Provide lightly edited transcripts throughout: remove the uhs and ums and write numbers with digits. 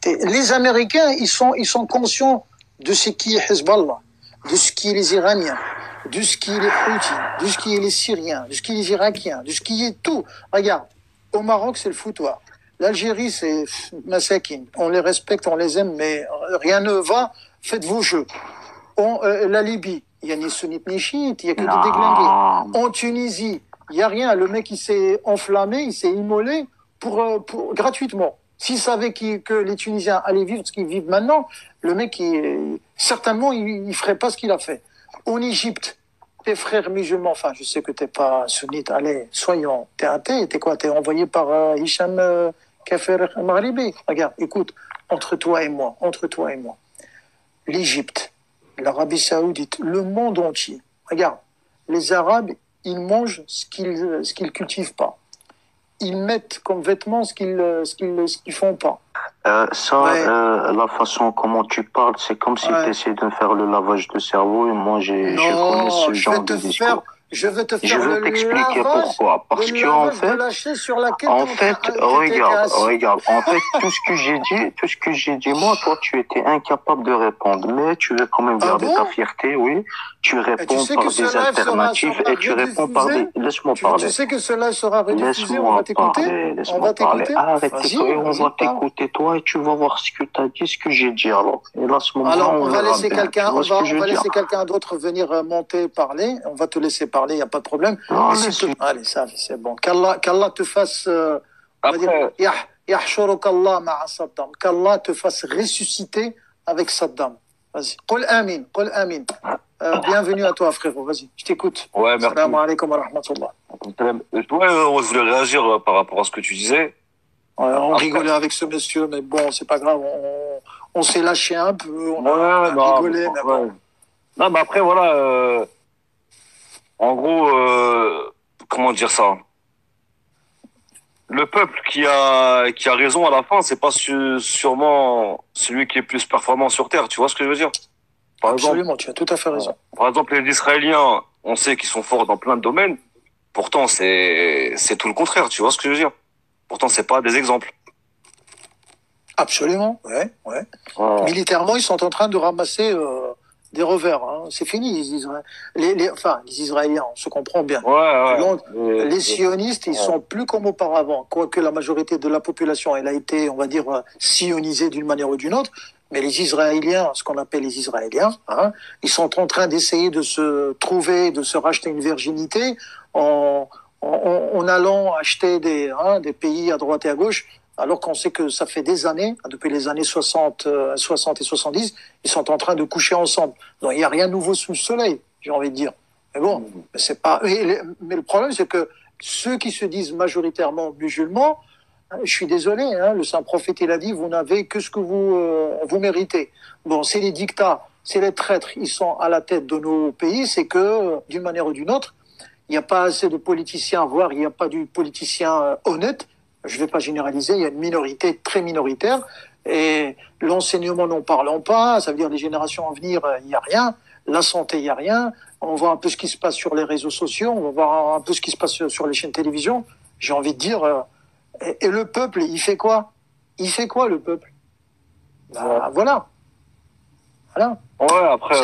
Et les Américains, ils sont conscients de ce qui est Hezbollah, de ce qui est les Iraniens, de ce qui est les Houthis, de ce qui est les Syriens, de ce qui est les Irakiens, de ce qui est tout. Regarde, au Maroc, c'est le foutoir. L'Algérie, c'est Massakin. On les respecte, on les aime, mais rien ne va. Faites vos jeux. La Libye, il y a ni sunnites ni chiites, il y a que des déglingués. En Tunisie, il y a rien. Le mec, il s'est enflammé, il s'est immolé gratuitement. S'il savait que les Tunisiens allaient vivre ce qu'ils vivent maintenant, le mec, certainement, il ferait pas ce qu'il a fait. En Égypte, tes frères musulmans, enfin, je sais que t'es pas sunnite, allez, soyons, t'es athée, t'es quoi? T'es envoyé par Hicham Kafer Maghribi. Regarde, écoute, entre toi et moi, l'Égypte, l'Arabie Saoudite, le monde entier. Regarde, les Arabes, ils mangent ce qu'ils cultivent pas. Ils mettent comme vêtements ce qu'ils font pas. La façon comment tu parles, c'est comme si tu essayais de me faire le lavage de cerveau et moi je connais ce genre de discours. Je vais t'expliquer pourquoi. Parce que en fait, regarde, en fait, tout ce que j'ai dit, moi, toi, tu étais incapable de répondre, mais tu veux quand même garder ta fierté, oui. Tu réponds par des alternatives et tu réponds par des. Laisse-moi parler. Tu sais que cela sera rediffusé, on va t'écouter. Arrête, on va t'écouter, toi, et tu vas voir ce que tu as dit, ce que j'ai dit, alors. Et là, à ce moment on va laisser quelqu'un d'autre venir monter, parler. On va te laisser parler, il n'y a pas de problème. Allez, ça, c'est bon. Qu'Allah te fasse, qu'Allah te fasse ressusciter avec Saddam. Vas-y. Qul amin, qul amin. Bienvenue à toi, frérot. Vas-y, je t'écoute. Ouais, merci. Salam alaikum wa rahmatullah. Ouais, je voulais réagir par rapport à ce que tu disais. Ouais, on rigolait avec ce monsieur, mais bon, c'est pas grave. On s'est lâché un peu, on a rigolé. Mais bon. Non, mais après, voilà. En gros, comment dire ça? Le peuple qui a raison à la fin, c'est pas sûrement celui qui est plus performant sur Terre. Tu vois ce que je veux dire? Absolument, tu as tout à fait raison. Par exemple, les Israéliens, on sait qu'ils sont forts dans plein de domaines. Pourtant, c'est tout le contraire. Tu vois ce que je veux dire? Pourtant, c'est pas des exemples. Absolument, ouais. Militairement, ils sont en train de ramasser des revers. Hein. C'est fini, les Israéliens, on se comprend bien. Les sionistes, ils sont plus comme auparavant. Quoique la majorité de la population, elle a été, on va dire, sionisée d'une manière ou d'une autre. Mais les Israéliens, ce qu'on appelle les Israéliens, ils sont en train d'essayer de se trouver, de se racheter une virginité en allant acheter des pays à droite et à gauche, alors qu'on sait que ça fait des années, depuis les années 60 et 70, ils sont en train de coucher ensemble. Donc il n'y a rien de nouveau sous le soleil, j'ai envie de dire. Mais bon, c'est pas. Mais le problème, c'est que ceux qui se disent majoritairement musulmans, je suis désolé, le saint prophète il a dit, vous n'avez que ce que vous méritez. Bon, c'est les dictats, c'est les traîtres, ils sont à la tête de nos pays, c'est que d'une manière ou d'une autre, il n'y a pas assez de politiciens, voire il n'y a pas du politicien honnête. Je ne vais pas généraliser, il y a une minorité très minoritaire. Et l'enseignement, n'en parlons pas, ça veut dire les générations à venir, il n'y a rien. La santé, il n'y a rien. On voit un peu ce qui se passe sur les réseaux sociaux, on va voir un peu ce qui se passe sur les chaînes de télévision. J'ai envie de dire, et le peuple, il fait quoi? Il fait quoi, le peuple? Voilà. Ouais, après,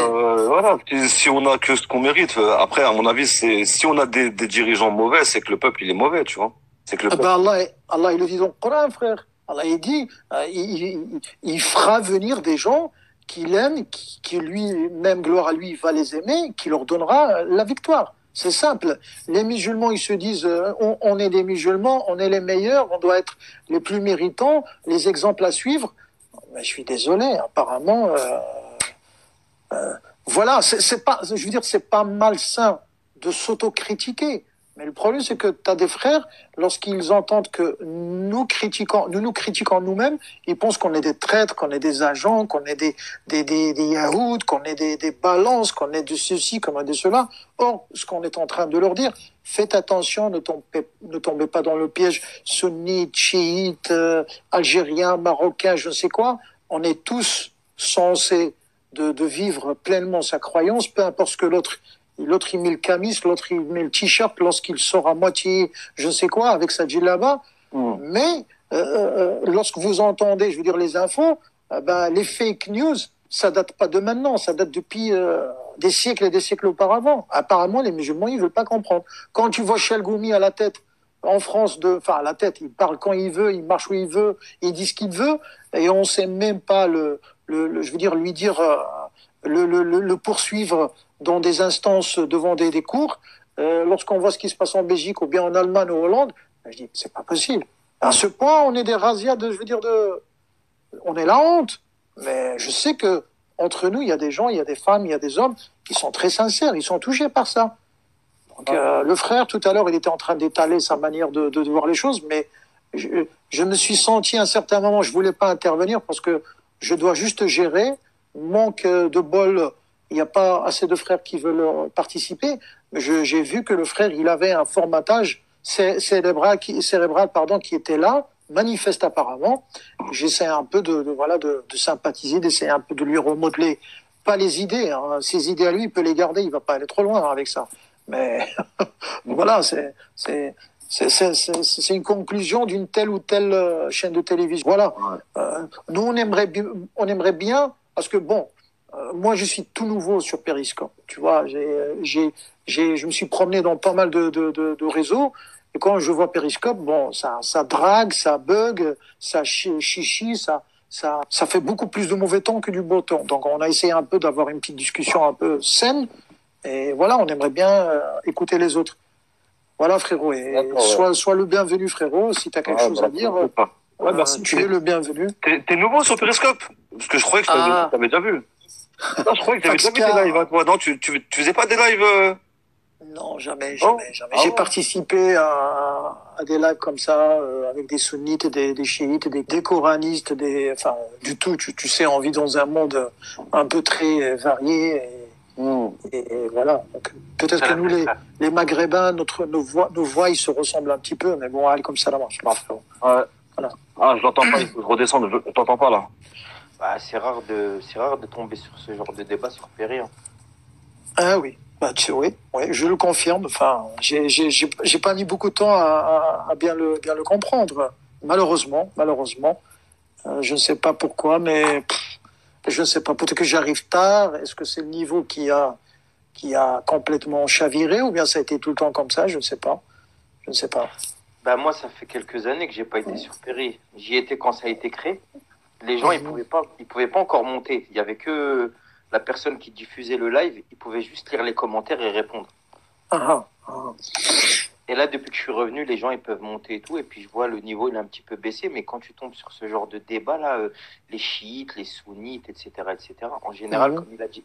voilà. Si on a que ce qu'on mérite, après, à mon avis, si on a des dirigeants mauvais, c'est que le peuple, il est mauvais, tu vois. C'est que le peuple... Allah, il le dit dans le Coran, frère. Allah, il dit, il fera venir des gens qu'il aime, qui lui-même, gloire à lui, va les aimer, qui leur donnera la victoire. C'est simple. Les musulmans, ils se disent, on est des musulmans, on est les meilleurs, on doit être les plus méritants, les exemples à suivre. Mais je suis désolé, apparemment, voilà, c'est pas, je veux dire, c'est pas malsain de s'autocritiquer. Mais le problème, c'est que tu as des frères, lorsqu'ils entendent que nous nous critiquons nous-mêmes, ils pensent qu'on est des traîtres, qu'on est des agents, qu'on est des yaouds, qu'on est des balances, qu'on est de ceci, qu'on est de cela. Or, ce qu'on est en train de leur dire, faites attention, ne tombez pas dans le piège sunnite, chiite, algérien, marocain, je ne sais quoi. On est tous censés de vivre pleinement sa croyance, peu importe ce que l'autre, il met le camis, l'autre, il met le t-shirt lorsqu'il sort à moitié, je ne sais quoi, avec sa djellaba. Mais lorsque vous entendez, je veux dire, les infos, les fake news, ça date pas de maintenant, ça date depuis des siècles et des siècles auparavant. Apparemment, les musulmans, ils veulent pas comprendre. Quand tu vois Chelgoumi à la tête, en France, à la tête, il parle quand il veut, il marche où il veut, il dit ce qu'il veut, et on sait même pas je veux dire, lui dire, le poursuivre dans des instances devant des cours. Lorsqu'on voit ce qui se passe en Belgique ou bien en Allemagne ou en Hollande, je dis, c'est pas possible. À ce point, on est des razzias je veux dire, on est la honte. Mais je sais que entre nous, il y a des gens, il y a des femmes, il y a des hommes qui sont très sincères, ils sont touchés par ça. Donc, le frère, tout à l'heure, il était en train d'étaler sa manière de voir les choses, mais je me suis senti à un certain moment, je voulais pas intervenir parce que je dois juste gérer. Manque de bol, il n'y a pas assez de frères qui veulent participer. Mais j'ai vu que le frère, il avait un formatage cérébral, qui était là, manifeste apparemment. J'essaie un peu de sympathiser, d'essayer un peu de lui remodeler, pas les idées, hein. Ses idées à lui, il peut les garder, il va pas aller trop loin avec ça. Mais voilà, c'est une conclusion d'une telle ou telle chaîne de télévision. Voilà. Nous, on aimerait bien, parce que bon, moi, je suis tout nouveau sur Periscope. Tu vois, je me suis promené dans pas mal de réseaux. Et quand je vois Periscope, bon, ça drague, ça bug, ça chichi, ça fait beaucoup plus de mauvais temps que du beau temps. Donc, on a essayé un peu d'avoir une petite discussion un peu saine. Et voilà, on aimerait bien écouter les autres. Voilà, frérot. Et sois le bienvenu, frérot. Si tu as quelque chose à dire, merci. Tu es le bienvenu. T'es nouveau sur Periscope? Parce que je croyais que tu t'avais déjà vu. Non, je croyais que tu avais déjà vu des lives. Hein. Non, tu faisais pas des lives Non, jamais. J'ai participé à des lives comme ça, avec des sunnites, des chiites, des coranistes, du tout. Tu sais, on vit dans un monde un peu très varié. Et voilà. Donc, peut-être que nous, les Maghrébins, nos voix, ils se ressemblent un petit peu, mais bon, allez, comme ça, là, marche. Ouais. Voilà. Ah, je l'entends pas, il faut que je redescende, je t'entends pas, là. Bah, c'est rare de tomber sur ce genre de débat sur Perry. Hein. Ah oui. Oui, je le confirme. Enfin, j'ai pas mis beaucoup de temps à bien le comprendre. Malheureusement. Je ne sais pas pourquoi, mais je ne sais pas. Peut-être que j'arrive tard. Est-ce que c'est le niveau qui a complètement chaviré ou bien ça a été tout le temps comme ça? Je ne sais pas. Bah, moi, ça fait quelques années que j'ai pas été sur Perry. J'y étais quand ça a été créé. Les gens, ils pouvaient pas encore monter. Il y avait que la personne qui diffusait le live, ils pouvaient juste lire les commentaires et répondre. Et là, depuis que je suis revenu, les gens, ils peuvent monter et tout. Et puis, je vois le niveau, il a un petit peu baissé. Mais quand tu tombes sur ce genre de débat, là, les chiites, les sunnites, etc., en général,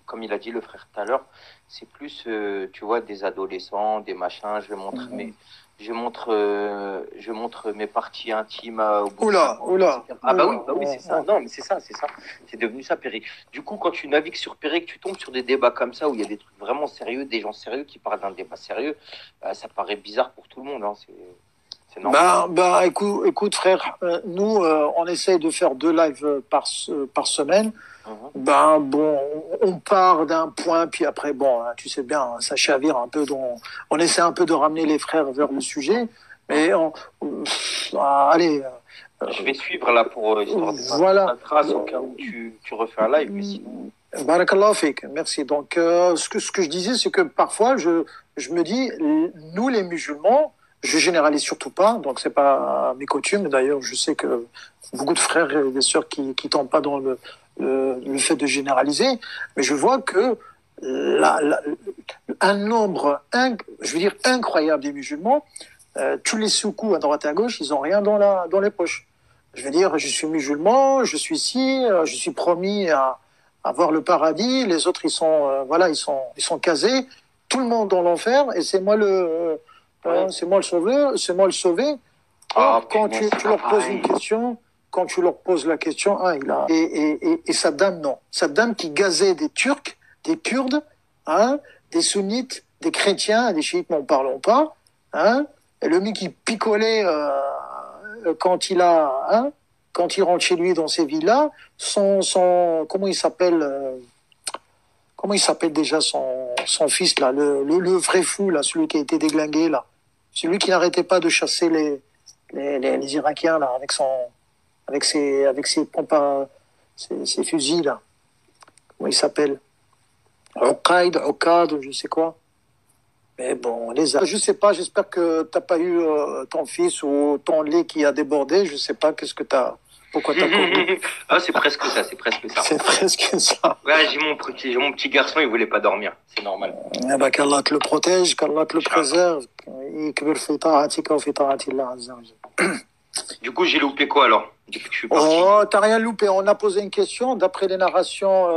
comme il a dit le frère tout à l'heure, c'est plus, tu vois, des adolescents, des machins. Je montre mes parties intimes au bout. Oula. Ah bah oui, c'est ça. Non, mais c'est ça. C'est devenu ça, Perry. Du coup, quand tu navigues sur Perry, que tu tombes sur des débats comme ça, où il y a des trucs vraiment sérieux, des gens sérieux qui parlent d'un débat sérieux, ça paraît bizarre pour tout le monde. Hein. C'est normal. Écoute, frère, nous, on essaye de faire 2 lives par semaine. On part d'un point, puis après, tu sais bien, ça chavire un peu. On essaie un peu de ramener les frères vers le sujet, mais allez. Je vais suivre là pour histoire de la trace au cas où tu refais un live. Mais sinon... Barakallah fik, merci. Donc, ce que je disais, c'est que parfois, je me dis, nous les musulmans, je généralise surtout pas, donc c'est pas mes coutumes. D'ailleurs, je sais que beaucoup de frères et des sœurs qui tombent pas dans le fait de généraliser, mais je vois que un nombre, incroyable des musulmans, tous les soukous à droite et à gauche, ils ont rien dans les poches. Je veux dire, je suis musulman, je suis ici, je suis promis à avoir le paradis, les autres ils sont casés, tout le monde dans l'enfer, et c'est moi le sauvé. Quand tu leur poses une question, quand tu leur poses la question, et Saddam, non. Saddam qui gazait des Turcs, des Kurdes, des sunnites, des chrétiens, des chiites, n'en parlons pas, et le mec qui picolait quand il rentre chez lui dans ces villas, comment il s'appelle déjà son fils là, le vrai fou là, celui qui a été déglingué là, celui qui n'arrêtait pas de chasser les Irakiens, là, avec ses pompes ses fusils, là. Comment ils s'appellent? Uqaid, je sais quoi. Mais bon, je sais pas, j'espère que t'as pas eu ton fils ou ton lait qui a débordé, je sais pas pourquoi t'as couru. Ah, c'est presque ça. C'est presque ça. Ouais, j'ai mon petit garçon, il voulait pas dormir, c'est normal. Eh ben, qu'Allah te le protège, qu'Allah te le préserve. Du coup, j'ai loupé quoi alors? Depuis que je suis parti. Oh, t'as rien loupé. On a posé une question. D'après les narrations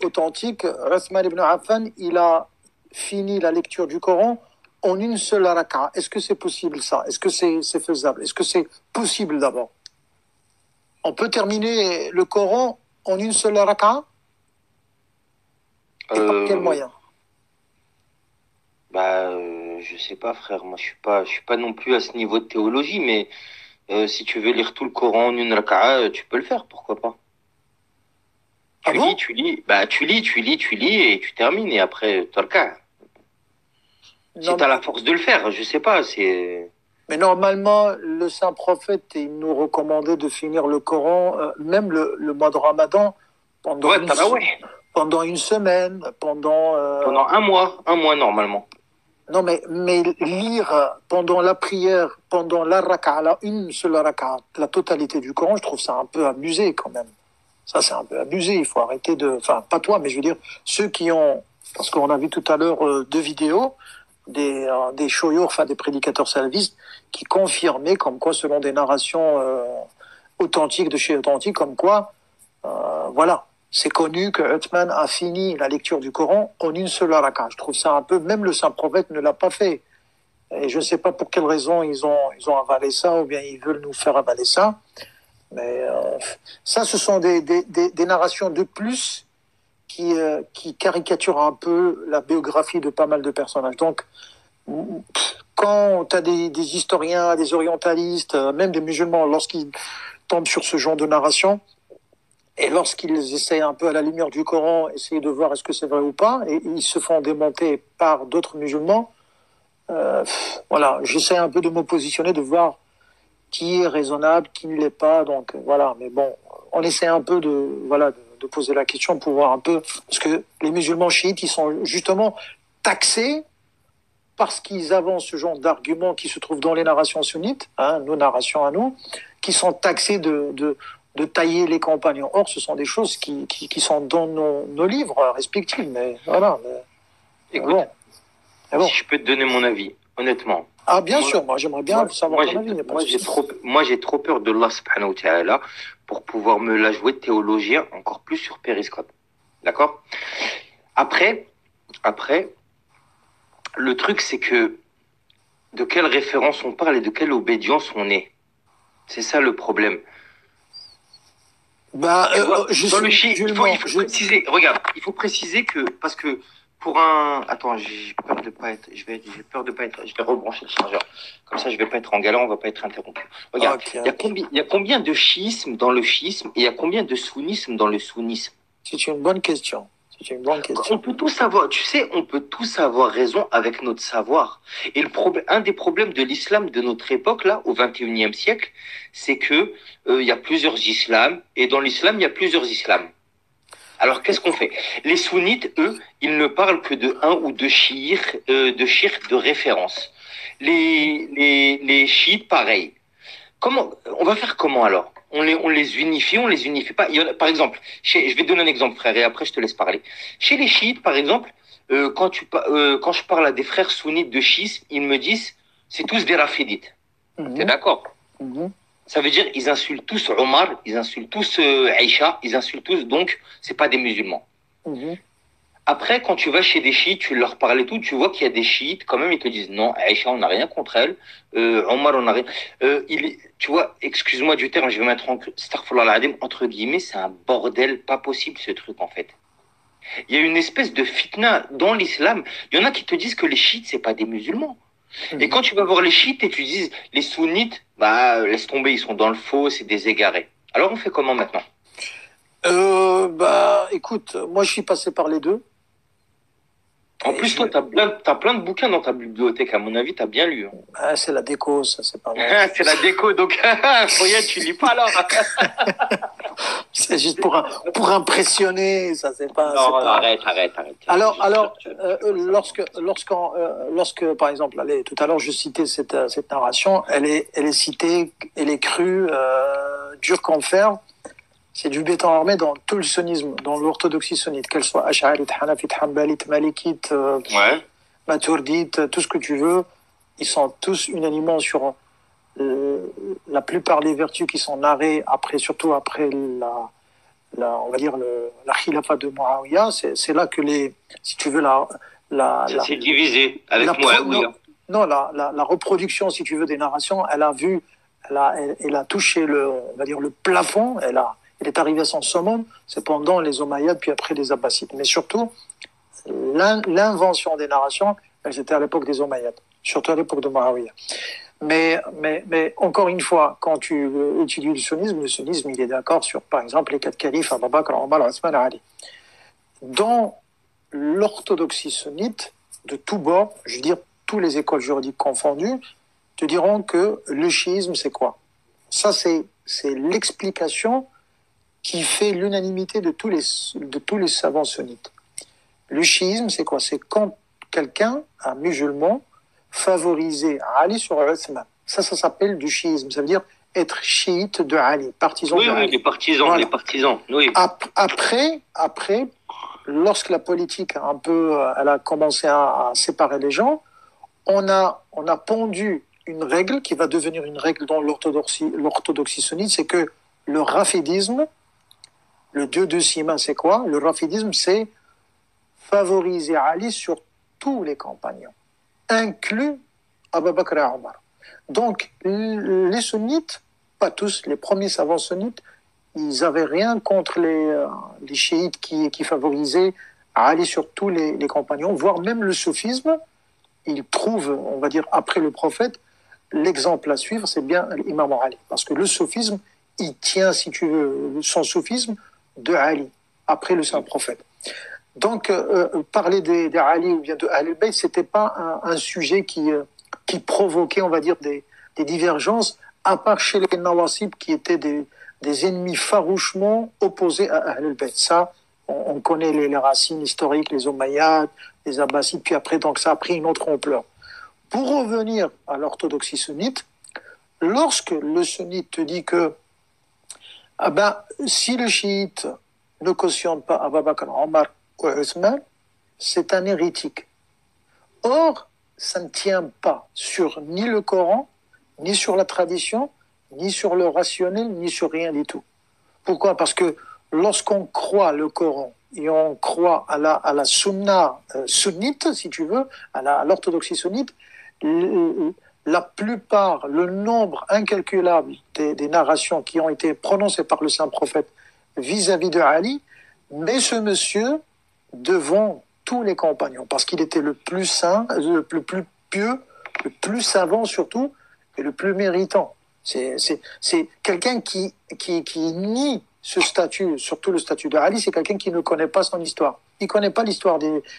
authentiques, Uthman ibn Affan, il a fini la lecture du Coran en une seule raka'a. Est-ce que c'est possible ça? Est-ce que c'est faisable? Est-ce que c'est possible d'abord? On peut terminer le Coran en une seule raka'a? Et par quel moyen? Je sais pas, frère. Moi, je suis pas non plus à ce niveau de théologie, mais si tu veux lire tout le Coran en une raka'a, tu peux le faire, pourquoi pas? Tu lis, et tu termines, et après, tu raka'a. Si t'as la force de le faire, je sais pas, c'est... Mais normalement, le saint prophète, il nous recommandait de finir le Coran, même le mois de Ramadan, pendant une semaine, pendant un mois normalement. Non, mais lire pendant la prière, pendant la raka'a, une seule raka'a, la totalité du Coran, je trouve ça un peu abusé quand même. Ça, c'est un peu abusé. Il faut arrêter de... Enfin, pas toi, mais je veux dire, ceux qui ont... Parce qu'on a vu tout à l'heure 2 vidéos des shoyors, enfin des prédicateurs salafistes, qui confirmaient comme quoi, selon des narrations authentiques de chez authentiques, comme quoi, voilà, c'est connu que Uthman a fini la lecture du Coran en une seule raka'a. Je trouve ça un peu... Même le saint prophète ne l'a pas fait. Et je ne sais pas pour quelle raison ils ont avalé ça, ou bien ils veulent nous faire avaler ça. Mais ça, ce sont des narrations de plus qui caricaturent un peu la biographie de pas mal de personnages. Donc, quand tu as des historiens, des orientalistes, même des musulmans, lorsqu'ils tombent sur ce genre de narration, et lorsqu'ils essayent un peu à la lumière du Coran, essayer de voir est-ce que c'est vrai ou pas, et ils se font démonter par d'autres musulmans, voilà, j'essaie un peu de me positionner, de voir qui est raisonnable, qui ne l'est pas. Donc voilà, mais bon, on essaie un peu de poser la question pour voir un peu, parce que les musulmans chiites, ils sont justement taxés parce qu'ils avancent ce genre d'arguments qui se trouvent dans les narrations sunnites, nos narrations à nous, qui sont taxés de tailler les compagnons. Or, ce sont des choses qui sont dans nos livres respectifs. Mais voilà. Écoute, si je peux te donner mon avis, honnêtement. Ah, bien sûr, moi j'aimerais bien savoir ton avis. Moi j'ai trop peur de Allah subhanahu wa ta'ala pour pouvoir me la jouer de théologien encore plus sur Périscope. D'accord? Après, le truc c'est que de quelle référence on parle et de quelle obédience on est. C'est ça le problème. Dans le chiite, il faut préciser. Regarde, il faut préciser que parce que pour un, attends, j'ai peur de pas être, je vais rebrancher le chargeur. Comme ça, je vais pas être en galère, on va pas être interrompu. Regarde, il y a combien de chiisme dans le chiisme et il y a combien de sunnisme dans le sunnisme? C'est une bonne question. On peut tous avoir, tu sais, on peut tous avoir raison avec notre savoir. Et un des problèmes de l'islam de notre époque, là, au XXIe siècle, c'est que il y a plusieurs islams, et dans l'islam, il y a plusieurs islams. Alors, qu'est-ce qu'on fait? Les sunnites, eux, ils ne parlent que de un ou deux shirk de référence. Les chiites, pareil. On va faire comment alors? On les unifie pas. Par exemple, je vais donner un exemple, frère, et après je te laisse parler. Chez les chiites, par exemple, quand je parle à des frères sunnites de chiisme, ils me disent, c'est tous des rafidites. T'es d'accord? Ça veut dire, ils insultent tous Omar, ils insultent tous Aïcha, ils insultent tous, donc c'est pas des musulmans. Après, quand tu vas chez des chiites, tu leur parles et tout, tu vois qu'il y a des chiites, quand même, ils te disent non, Aïcha, on n'a rien contre elle, Omar, on n'a rien. Tu vois, excuse-moi du terme, je vais mettre entre guillemets, c'est un bordel pas possible ce truc en fait. Il y a une espèce de fitna dans l'islam. Il y en a qui te disent que les chiites, c'est pas des musulmans. Et quand tu vas voir les chiites et tu dis les sunnites, laisse tomber, ils sont dans le faux, c'est des égarés. Alors on fait comment maintenant? Écoute, moi je suis passé par les deux. En plus, toi, t'as plein de bouquins dans ta bibliothèque. À mon avis, t'as bien lu. Hein. Ah, c'est la déco, ça, c'est pas vrai. C'est la déco, donc, Fourier, tu lis pas alors. C'est juste pour impressionner, ça, c'est pas. Non, c'est pas... arrête. Alors, lorsque, par exemple, allez, tout à l'heure, je citais cette narration, elle est citée, elle est crue, dure comme fer. C'est du béton armé dans tout le sunnisme, dans l'orthodoxie sunnite, qu'elle soit ash'arite, hanafite, hanbalite, malikite, maturidite, tout ce que tu veux. Ils sont tous unanimement sur la plupart des vertus qui sont narrées surtout après on va dire la khilafa de Muawiyah. C'est là que si tu veux ça s'est divisé avec Muawiyah. Non, la reproduction, si tu veux, des narrations, elle a touché on va dire le plafond. Elle est arrivée à son summum, c'est pendant les Omeyyades, puis après les Abbassides. Mais surtout, l'invention des narrations, c'était à l'époque des Omeyyades, surtout à l'époque de Muawiyah. Mais encore une fois, quand tu étudies le sunnisme, il est d'accord sur, par exemple, les 4 califes, Abu Bakr, Omar, Othman, Ali. Dans l'orthodoxie sunnite, de tous bords, je veux dire, toutes les écoles juridiques confondues, te diront que le chiisme, c'est quoi? Ça, c'est l'explication qui fait l'unanimité de tous les savants sunnites. Le chiisme, c'est quoi? C'est quand quelqu'un, un musulman, favorisait Ali sur Uthman. Ça s'appelle du chiisme. Ça veut dire être chiite de Ali, partisan de Ali. Oui, les partisans. Oui. Après, lorsque la politique elle a commencé à séparer les gens, on a pondu une règle qui va devenir une règle dans l'orthodoxie sunnite, c'est que le rafidisme, le dieu de Sima, c'est quoi? Le rafidisme, c'est favoriser Ali sur tous les compagnons, inclus Abu Bakr et Omar. Donc, les sunnites, pas tous, les premiers savants sunnites, ils n'avaient rien contre les chiites qui favorisaient Ali sur tous les compagnons, voire même le soufisme. Ils trouvent, on va dire, après le prophète, l'exemple à suivre, c'est bien l'imam Ali. Parce que le soufisme, il tient, si tu veux, son soufisme de Ali, après le saint prophète. Donc, parler des Ali ou bien de Ahl al-Bayt, c'était pas un sujet qui provoquait, on va dire, des divergences, à part chez les Nawasib, qui étaient des ennemis farouchement opposés à Ahl al-Bayt. Ça, on connaît les racines historiques, les Omeyyades, les Abbassides, puis après, donc ça a pris une autre ampleur. Pour revenir à l'orthodoxie sunnite, lorsque le sunnite te dit que si le chiite ne cautionne pas Abu Bakr, Omar ou Othman, c'est un hérétique. Or, ça ne tient pas sur ni le Coran, ni sur la tradition, ni sur le rationnel, ni sur rien du tout. Pourquoi? Parce que lorsqu'on croit le Coran et on croit à la sunna sunnite, si tu veux, à l'orthodoxie sunnite, la plupart, le nombre incalculable des narrations qui ont été prononcées par le saint prophète vis-à-vis de Ali, met ce monsieur devant tous les compagnons, parce qu'il était le plus saint, le plus pieux, le plus savant surtout, et le plus méritant. C'est quelqu'un qui nie ce statut, surtout le statut de Ali, c'est quelqu'un qui ne connaît pas son histoire. Il ne connaît pas l'histoire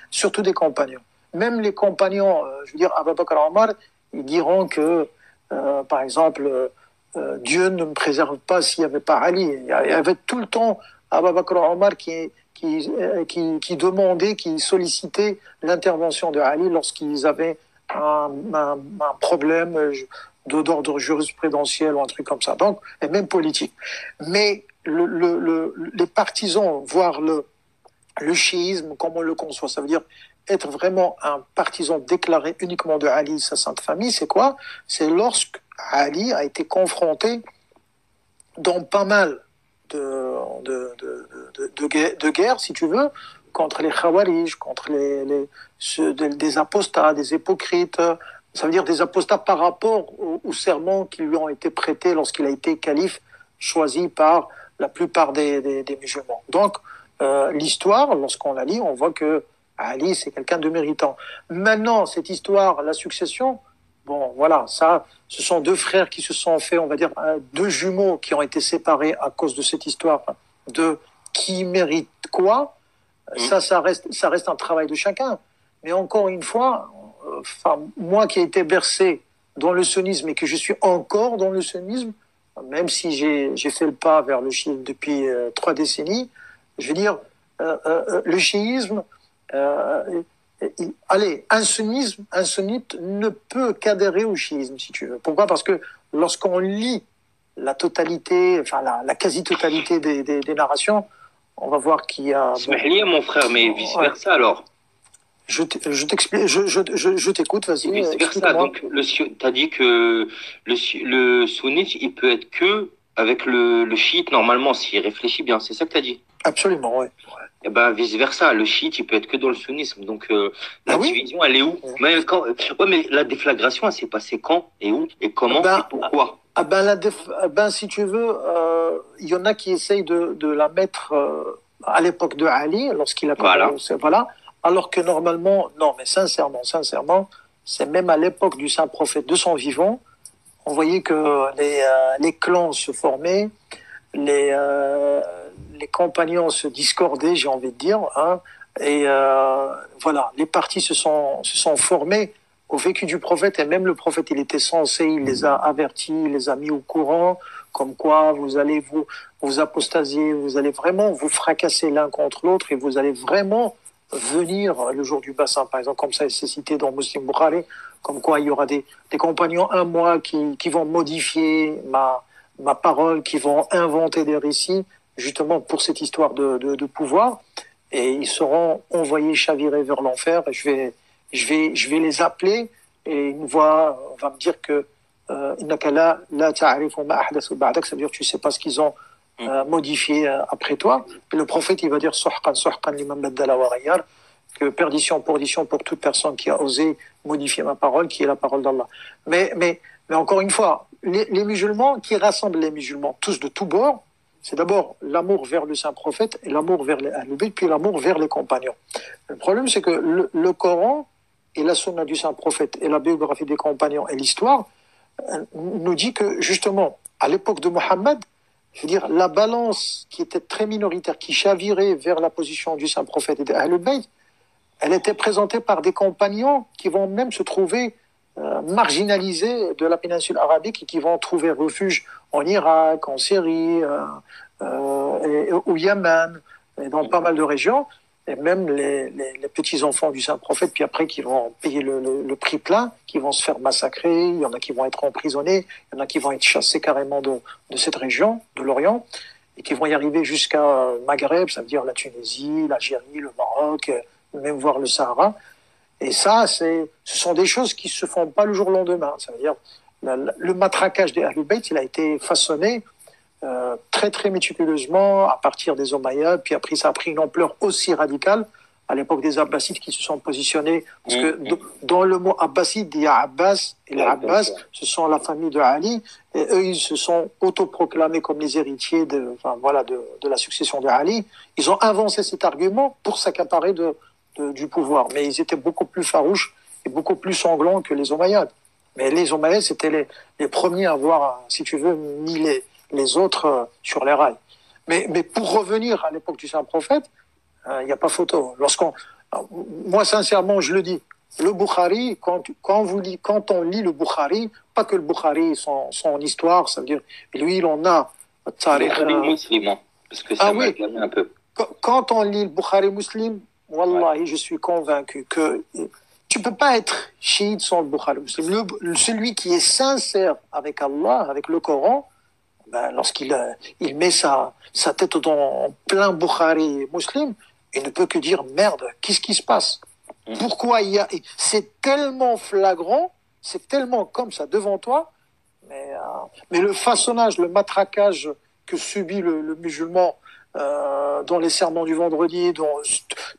surtout des compagnons. Même les compagnons, je veux dire, Abu Bakr et Omar, ils diront que, par exemple, Dieu ne me préserve pas s'il n'y avait pas Ali. Il y avait tout le temps Abu Bakr et Omar qui demandaient, qui sollicitaient l'intervention de Ali lorsqu'ils avaient un problème d'ordre jurisprudentiel ou un truc comme ça, donc, et même politique. Mais les partisans, voire le chiisme, comme on le conçoit, ça veut dire être vraiment un partisan déclaré uniquement de Ali, sa sainte famille, c'est quoi? C'est lorsque Ali a été confronté dans pas mal de guerres, si tu veux, contre les Khawarij, contre des apostats, des hypocrites. Ça veut dire des apostats par rapport aux serments qui lui ont été prêtés lorsqu'il a été calife, choisi par la plupart des musulmans. Donc, l'histoire, lorsqu'on la lit, on voit que Ali, c'est quelqu'un de méritant. Maintenant, cette histoire, la succession, bon, voilà, ça, ce sont deux frères qui se sont fait, on va dire, deux jumeaux qui ont été séparés à cause de cette histoire de qui mérite quoi. Ça reste un travail de chacun. Mais encore une fois, moi qui ai été bercé dans le sunnisme et que je suis encore dans le sunnisme, même si j'ai fait le pas vers le chiisme depuis 3 décennies, je veux dire, le chiisme, allez, un sunnite ne peut qu'adhérer au chiisme, si tu veux. Pourquoi? Parce que lorsqu'on lit la totalité, enfin la quasi-totalité des narrations, on va voir qu'il y a... Bon, mon frère, mais vice-versa alors. Je t'explique, je t'écoute, vas-y. Vice-versa, donc tu as dit que le sunnite, il peut être que avec le chiite, normalement, s'il réfléchit bien, c'est ça que tu as dit? Absolument, oui. Et ben vice-versa, le chiite, il peut être que dans le sunnisme. Donc la division, elle est où? Mais mais la déflagration, elle s'est passée quand et où et comment et pourquoi? Si tu veux, il y en a qui essayent de la mettre à l'époque de Ali, lorsqu'il a commencé, voilà. Alors que normalement, non, mais sincèrement, c'est même à l'époque du saint prophète de son vivant, on voyait que les clans se formaient, les compagnons se discordaient, j'ai envie de dire, hein, et voilà, les partis se sont formés au vécu du prophète, et même le prophète, il était censé, il les a avertis, il les a mis au courant, comme quoi vous allez vous apostasier, vous allez vraiment vous fracasser l'un contre l'autre, et vous allez vraiment venir le jour du bassin, par exemple, comme ça c'est cité dans Muslim Bukhari, comme quoi il y aura des compagnons un mois qui vont modifier ma parole, qui vont inventer des récits, justement pour cette histoire de pouvoir, et ils seront envoyés chavirer vers l'enfer, et je vais les appeler, et une voix va me dire que innaka la ta'rifu ma ahdathu ba'dak, ça veut dire tu sais pas ce qu'ils ont modifié après toi. Et le prophète, il va dire suhqan liman baddala wa ghayyar, que perdition pour toute personne qui a osé modifier ma parole, qui est la parole d'Allah. Mais encore une fois, les musulmans, qui rassemblent les musulmans tous de tous bords, c'est d'abord l'amour vers le saint prophète, et l'amour vers les Ahlul-Bayt, puis l'amour vers les compagnons. Le problème, c'est que le Coran et la sunna du saint prophète et la biographie des compagnons et l'histoire nous dit que justement, à l'époque de Mohammed, je veux dire, la balance qui était très minoritaire, qui chavirait vers la position du saint prophète et des Ahlul Bayt, elle était présentée par des compagnons qui vont même se trouver marginalisés de la péninsule arabique et qui vont trouver refuge en Irak, en Syrie, et au Yémen, et dans pas mal de régions, et même les petits-enfants du saint prophète, puis après qui vont payer le prix plein, qui vont se faire massacrer, il y en a qui vont être emprisonnés, il y en a qui vont être chassés carrément de cette région, de l'Orient, et qui vont y arriver jusqu'à Maghreb, ça veut dire la Tunisie, l'Algérie, le Maroc, même voir le Sahara. Et ça, ce sont des choses qui se font pas le jour au lendemain. Ça veut dire le matraquage des Ahlul Bayt, il a été façonné très très méticuleusement à partir des Omeyyades, puis après ça a pris une ampleur aussi radicale à l'époque des Abbasides qui se sont positionnés, parce que dans le mot Abbaside, il y a Abbas, et les Abbas, ce sont la famille de Ali, et eux ils se sont autoproclamés comme les héritiers de la succession de Ali. Ils ont avancé cet argument pour s'accaparer du pouvoir, mais ils étaient beaucoup plus farouches et beaucoup plus sanglants que les Omeyyades. Mais les Omeyyades, c'était les premiers à avoir, si tu veux, mis les autres sur les rails. Mais pour revenir à l'époque du saint prophète, il n'y a pas photo. Moi, sincèrement, je le dis, le Bukhari, quand on lit le Bukhari, pas que le Bukhari, son histoire, ça veut dire, lui, il en a. Musulman, parce que ça m'a éclairé un peu. Quand on lit le Bukhari Muslim, wallahi, je suis convaincu que tu peux pas être chiite sans le Bukhari Muslim. Celui qui est sincère avec Allah, avec le Coran, lorsqu'il met sa tête en plein Bukhari Muslim, il ne peut que dire merde, qu'est-ce qui se passe? Pourquoi c'est tellement flagrant, c'est tellement comme ça devant toi, mais le façonnage, le matraquage que subit le musulman dans les sermons du vendredi, dans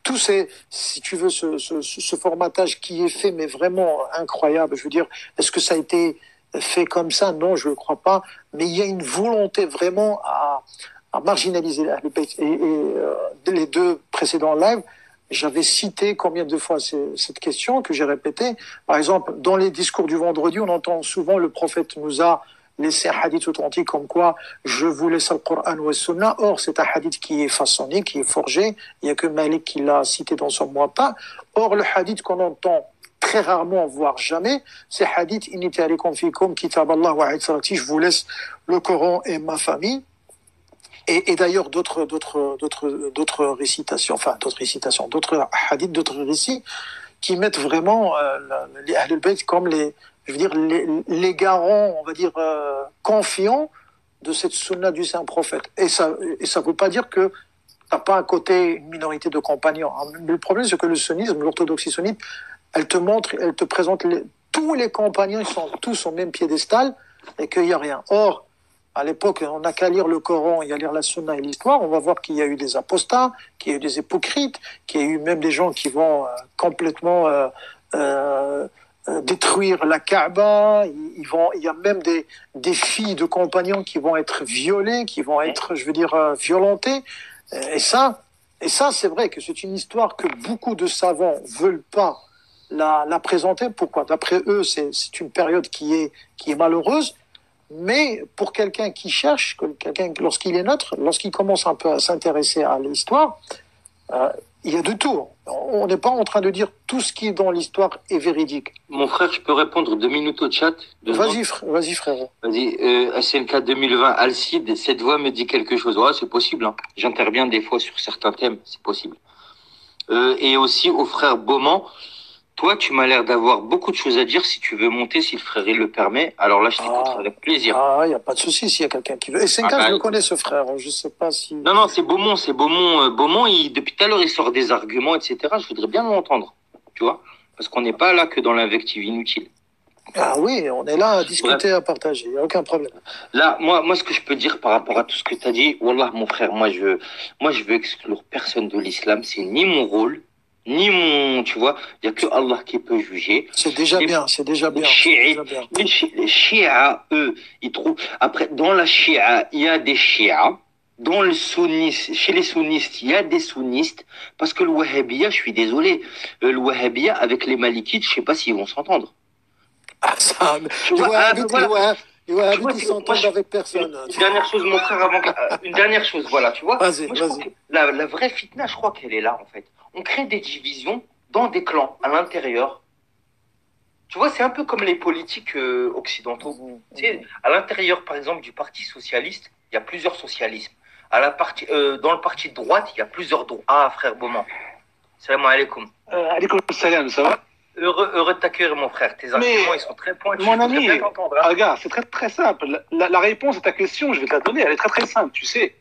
tous si tu veux, ce formatage qui est fait, mais vraiment incroyable. Je veux dire, est-ce que ça a été fait comme ça? Non, je ne crois pas. Mais il y a une volonté vraiment à marginaliser Ahlul Bayt. Et les 2 précédents lives, j'avais cité combien de fois cette question que j'ai répétée. Par exemple, dans les discours du vendredi, on entend souvent le prophète nous a laisser un hadith authentique comme quoi je vous laisse le Coran ou le Sunna. Or, c'est un hadith qui est façonné, qui est forgé. Il n'y a que Malik qui l'a cité dans son Muwatta. Or, le hadith qu'on entend très rarement, voire jamais, c'est hadith initi alikum fikum kitab Allah wa itrati, je vous laisse le Coran et ma famille. Et d'ailleurs, d'autres récitations, d'autres hadiths, d'autres récits qui mettent vraiment les Ahlul Bayt comme les garants, on va dire, confiants de cette sunna du saint prophète. Et ça veut pas dire que t'as pas à côté une minorité de compagnons. Le problème, c'est que le sunnisme, l'orthodoxie sunnite, elle te présente tous les compagnons, ils sont tous au même piédestal et qu'il n'y a rien. Or, à l'époque, on n'a qu'à lire le Coran et à lire la Sunna et l'histoire, on va voir qu'il y a eu des apostats, qu'il y a eu des hypocrites, qu'il y a eu même des gens qui vont complètement détruire la Kaaba. Il y a même des filles de compagnons qui vont être violées, qui vont être, violentées. Et ça, c'est vrai que c'est une histoire que beaucoup de savants veulent pas la présenter. Pourquoi? D'après eux, c'est une période qui est malheureuse. Mais pour quelqu'un qui cherche, lorsqu'il est neutre, lorsqu'il commence un peu à s'intéresser à l'histoire, il y a de tout. On n'est pas en train de dire tout ce qui est dans l'histoire est véridique. Mon frère, je peux répondre 2 minutes au chat? Vas-y frère. Vas-y, SNK 2020, Alcide, cette voix me dit quelque chose. Ouais, c'est possible. Hein. J'interviens des fois sur certains thèmes, c'est possible. Et aussi au frère Beaumont. Toi, tu m'as l'air d'avoir beaucoup de choses à dire. Si tu veux monter, si le frère il le permet, alors là, je t'écouterai avec plaisir. Il n'y a pas de souci s'il y a quelqu'un qui veut. Et SNK, je le connais, ce frère. Je sais pas si... Non, c'est Beaumont. Beaumont, depuis tout à l'heure, il sort des arguments, etc. Je voudrais bien l'entendre, tu vois, parce qu'on n'est pas là que dans l'invective inutile. Ah oui, on est là à discuter, à partager. Il n'y a aucun problème. Là, moi, ce que je peux dire par rapport à tout ce que tu as dit, Wallah, mon frère, moi, je veux exclure personne de l'islam. C'est ni mon rôle, ni mon, tu vois, il y a que Allah qui peut juger. C'est déjà bien. Les chiites, eux, ils trouvent, après, dans la chiite, il y a des chiites. Dans le sunnisme, chez les sunnistes, il y a des sunnistes, parce que le wahhabiyya, je suis désolé, le wahhabiyya avec les malikites, je sais pas s'ils vont s'entendre. Ah, ça, les wahhabites, ils s'entendent avec personne. Une dernière chose, mon frère, une dernière chose, voilà, tu vois. Vas-y. La vraie fitna, je crois qu'elle est là, en fait. On crée des divisions dans des clans, à l'intérieur. Tu vois, c'est un peu comme les politiques occidentaux. Tu sais, à l'intérieur, par exemple, du Parti socialiste, il y a plusieurs socialismes. Dans le parti de droite, il y a plusieurs droits. Ah, frère Beaumont. Salam alaikum. Alaikum salam, ça va? Heureux de t'accueillir, mon frère. Tes arguments, ils sont très pointus. Mon ami, regarde, c'est très très simple. La réponse à ta question, je vais te la donner, elle est très très simple, tu sais.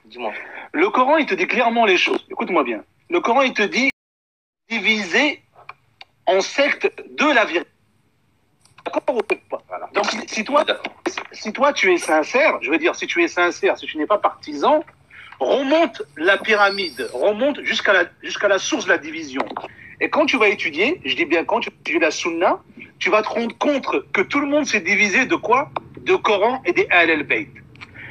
Dis-moi. Le Coran, il te dit clairement les choses. Écoute-moi bien. Le Coran, il te dit diviser en sectes de la vérité. D'accord ou pas? Voilà. Donc, si toi tu es sincère, je veux dire, si tu es sincère, si tu n'es pas partisan, remonte la pyramide, remonte jusqu'à la source de la division. Et quand tu vas étudier, je dis bien quand tu étudies la Sunna, tu vas te rendre compte que tout le monde s'est divisé de quoi? De Coran et des Ahl al-Bayt.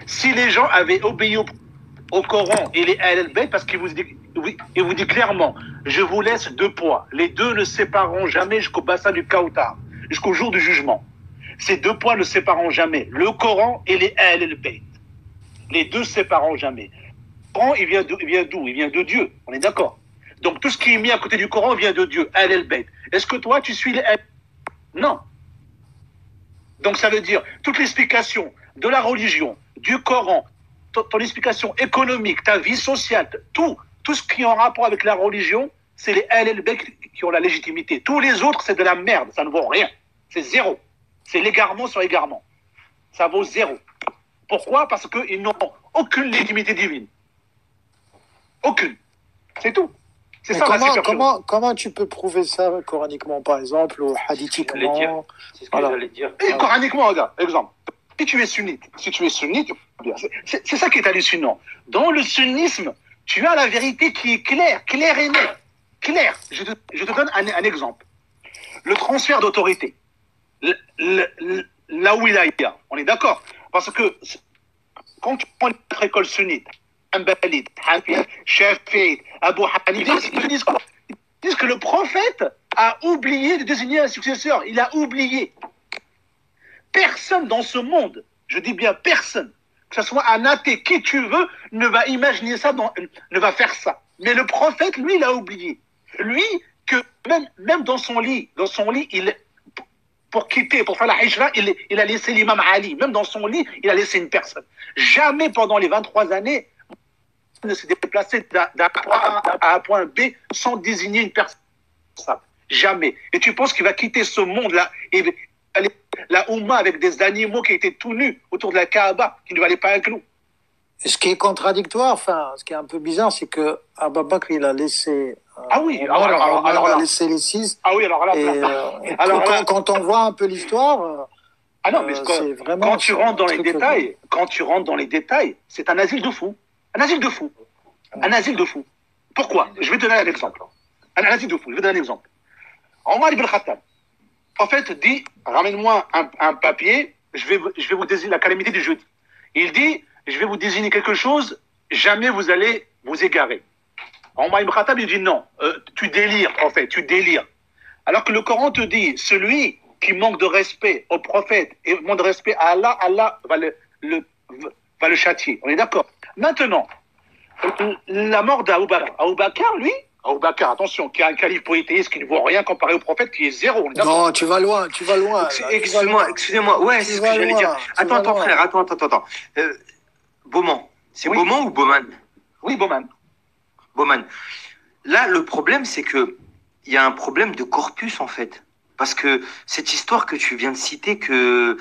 Si les gens avaient obéi au Coran et les Ahl al-Bayt, parce qu'il vous dit clairement, je vous laisse 2 poids, les 2 ne sépareront jamais jusqu'au bassin du Kautar, jusqu'au jour du jugement. Ces 2 poids ne sépareront jamais le Coran et les Ahl al-Bayt. Les 2 ne sépareront jamais. Le Coran, il vient d'où? Il vient de Dieu, on est d'accord. Donc tout ce qui est mis à côté du Coran vient de Dieu, Ahl al-Bayt. Est-ce que toi, tu suis les Ahl? Non. Donc ça veut dire, toute l'explication de la religion, du Coran, ton explication économique, ta vie sociale, tout ce qui est en rapport avec la religion, c'est les Ahl al-Bayt qui ont la légitimité. Tous les autres, c'est de la merde, ça ne vaut rien. C'est 0. C'est l'égarement sur égarement. Ça vaut 0. Pourquoi? Parce qu'ils n'ont aucune légitimité divine. Aucune. C'est tout. C'est ça, comment tu peux prouver ça coraniquement, par exemple, ou hadithiquement? C'est ce que j'allais dire. Et coraniquement, regarde, exemple. Si tu es sunnite, c'est ça qui est hallucinant. Dans le sunnisme, tu as la vérité qui est claire et nette. Claire. Je te donne un exemple. Le transfert d'autorité. La wilaya. On est d'accord? Parce que quand tu prends notre école sunnite, Hanbalite, Hanafi, Shafi'ite, Abu Hanifa, ils disent que le prophète a oublié de désigner un successeur. Il a oublié. Personne dans ce monde je dis bien personne, que ce soit un athée, qui tu veux, ne va imaginer ça, ne va faire ça. Mais le prophète, lui, il a oublié. Lui, que même dans son lit, pour faire la hijra, il a laissé l'imam Ali. Même dans son lit, il a laissé une personne. Jamais pendant les 23 années, il ne s'est déplacé d'un point A à un point B sans désigner une personne. Jamais. Et tu penses qu'il va quitter ce monde-là et aller la Oumma avec des animaux qui étaient tout nus autour de la Kaaba, qui ne valaient pas un clou. Et ce qui est contradictoire, enfin, ce qui est un peu bizarre, c'est que Abou Bakr, il a laissé. Ah oui, il a laissé les 6. Ah oui, alors là. Quand on voit un peu l'histoire. Ah non, mais c'est vraiment. Quand tu rentres dans les détails, c'est un asile de fous. Un asile de fous. Un asile de fous. Pourquoi? Je vais te donner un exemple. Un asile de fous. Je vais te donner un exemple. Omar ibn Khattab, en fait, dit, ramène-moi un papier, je vais vous désigner la calamité du jeudi. Il dit, je vais vous désigner quelque chose, jamais vous allez vous égarer. Omar ibn Khattab, il dit non, tu délires, en fait, tu délires. Alors que le Coran te dit, celui qui manque de respect au prophète et manque de respect à Allah, Allah va le châtier. On est d'accord? Maintenant, la mort d'Abou Bakr. Abou Bakr, lui, Abou Bakr, attention, qui est un calife polythéiste qui ne vaut rien comparé au prophète qui est zéro. Non, tu vas loin. Excusez-moi, ouais, c'est ce que j'allais dire. Attends, frère, attends. Beaumont. C'est oui. Beaumont ou Baumann? Oui, Baumann. Là, le problème, c'est que il y a un problème de corpus, en fait. Parce que cette histoire que tu viens de citer, que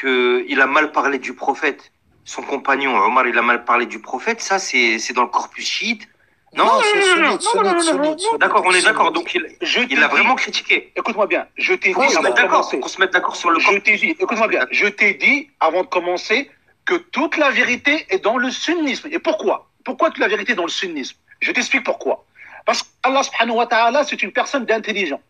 il a mal parlé du prophète, son compagnon Omar, il a mal parlé du prophète, ça, c'est dans le corpus chiite. Non. D'accord, on est d'accord. Donc, il a vraiment critiqué. Écoute-moi bien. Je t'ai dit, qu'on se mette d'accord sur le corpus. Écoute-moi bien. Je t'ai dit, avant de commencer, que toute la vérité est dans le sunnisme. Et pourquoi? Pourquoi toute la vérité est dans le sunnisme? Je t'explique pourquoi. Parce qu'Allah subhanahu wa ta'ala, c'est une personne d'intelligent.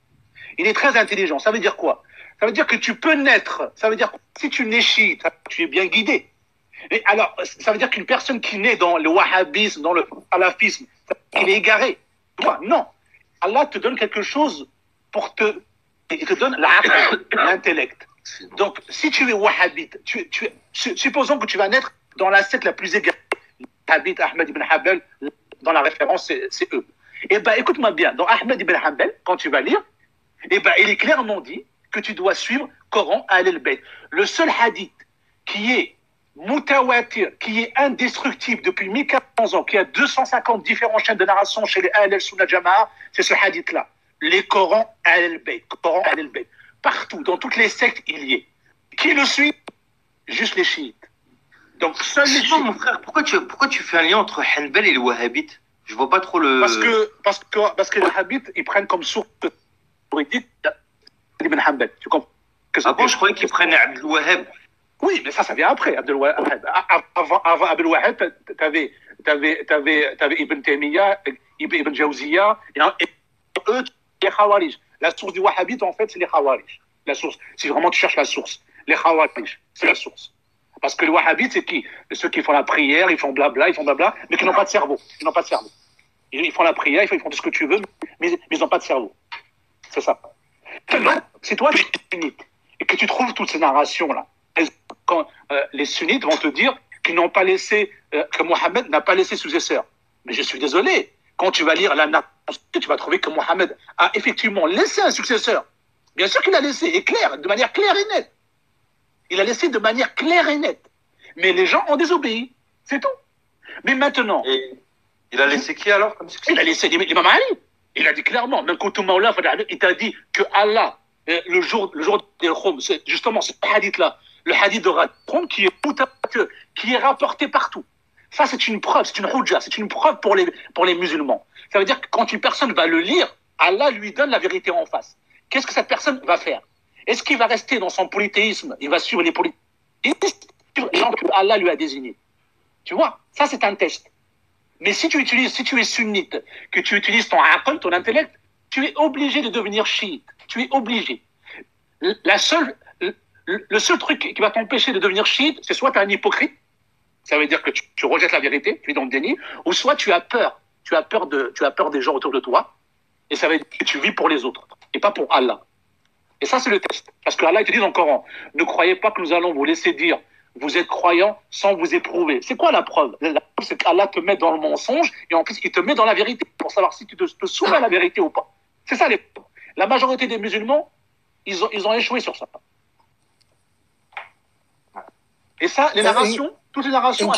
Il est très intelligent. Ça veut dire quoi? Ça veut dire que tu peux naître. Ça veut dire que si tu nais chiite, tu es bien guidé. Et alors, ça veut dire qu'une personne qui naît dans le wahhabisme, dans le salafisme, il est égaré. Toi, non. Allah te donne quelque chose il te donne l'intellect. Donc, si tu es wahhabite, supposons que tu vas naître dans la secte la plus égarée. Wahhabite, Ahmed ibn Hanbal, dans la référence, c'est eux. Eh ben, écoute-moi bien. Dans Ahmed ibn Hanbal, quand tu vas lire, eh ben, il est clairement dit que tu dois suivre Coran al-Bayt. Le seul hadith qui est mutawatir, qui est indestructible depuis 1400 ans, qui a 250 différentes chaînes de narration chez les Ahl al-Sunnah Jama'a, c'est ce hadith-là. Les Corans al-Bayt. Coran al-Bayt. Partout, dans toutes les sectes, il y est. Qui le suit? Juste les chiites. Donc, seul les chiites. Mon frère, pourquoi tu fais un lien entre Hanbal et les wahhabites? Je vois pas trop le... Parce que les wahhabites, ils prennent comme source juridique Ibn Hanbal. Tu comprends? Bon, je croyais qu'ils prenaient Abdul Wahhab. Oui, mais ça vient après, Abdul Wahhab. Avant Abdul Wahhab, t'avais Ibn Taymiyyah, Ibn Jawziyya, et eux, les Khawarij. La source du Wahhabite, en fait, c'est les Khawarij. La source, si vraiment tu cherches la source, les Khawarij, c'est la source. Parce que le Wahhabite, c'est qui? Ceux qui font la prière, ils font blabla, mais qui n'ont pas de cerveau. Ils font la prière, ils font tout ce que tu veux, mais ils n'ont pas de cerveau. C'est ça. Si toi, tu es sunnite, et que tu trouves toutes ces narrations-là, quand les sunnites vont te dire qu'ils n'ont pas laissé, que Mohammed n'a pas laissé successeur. Mais je suis désolé, quand tu vas lire la narration, tu vas trouver que Mohammed a effectivement laissé un successeur. Bien sûr qu'il a laissé, et clair, de manière claire et nette. Il a laissé de manière claire et nette. Mais les gens ont désobéi. C'est tout. Mais maintenant... Et il a laissé qui alors comme successeur? Il a laissé l'imam Ali. Il a dit clairement, même quand il t'a dit que Allah, le jour des Khum, c'est justement ce hadith-là, le hadith de Khum qui est rapporté partout. Ça, c'est une preuve, c'est une hujja, c'est une preuve pour les musulmans. Ça veut dire que quand une personne va le lire, Allah lui donne la vérité en face. Qu'est-ce que cette personne va faire? Est-ce qu'il va rester dans son polythéisme? Il va suivre les polythéistes, les gens que Allah lui a désignés. Tu vois? Ça, c'est un test. Mais si tu es sunnite, que tu utilises ton aql, ton intellect, tu es obligé de devenir chiite. Tu es obligé. Le seul truc qui va t'empêcher de devenir chiite, c'est soit tu es un hypocrite, ça veut dire que tu rejettes la vérité, tu es dans le déni, ou soit tu as peur. Tu as peur des gens autour de toi, et ça veut dire que tu vis pour les autres, et pas pour Allah. Et ça, c'est le test. Parce que Allah, il te dit dans le Coran, ne croyez pas que nous allons vous laisser dire vous êtes croyant sans vous éprouver. C'est quoi la preuve? La preuve, c'est qu'Allah te met dans le mensonge et en plus, il te met dans la vérité pour savoir si tu te soumets à la vérité ou pas. C'est ça les preuves. La majorité des musulmans, ils ont échoué sur ça. Et ça, les narrations, toutes les narrations,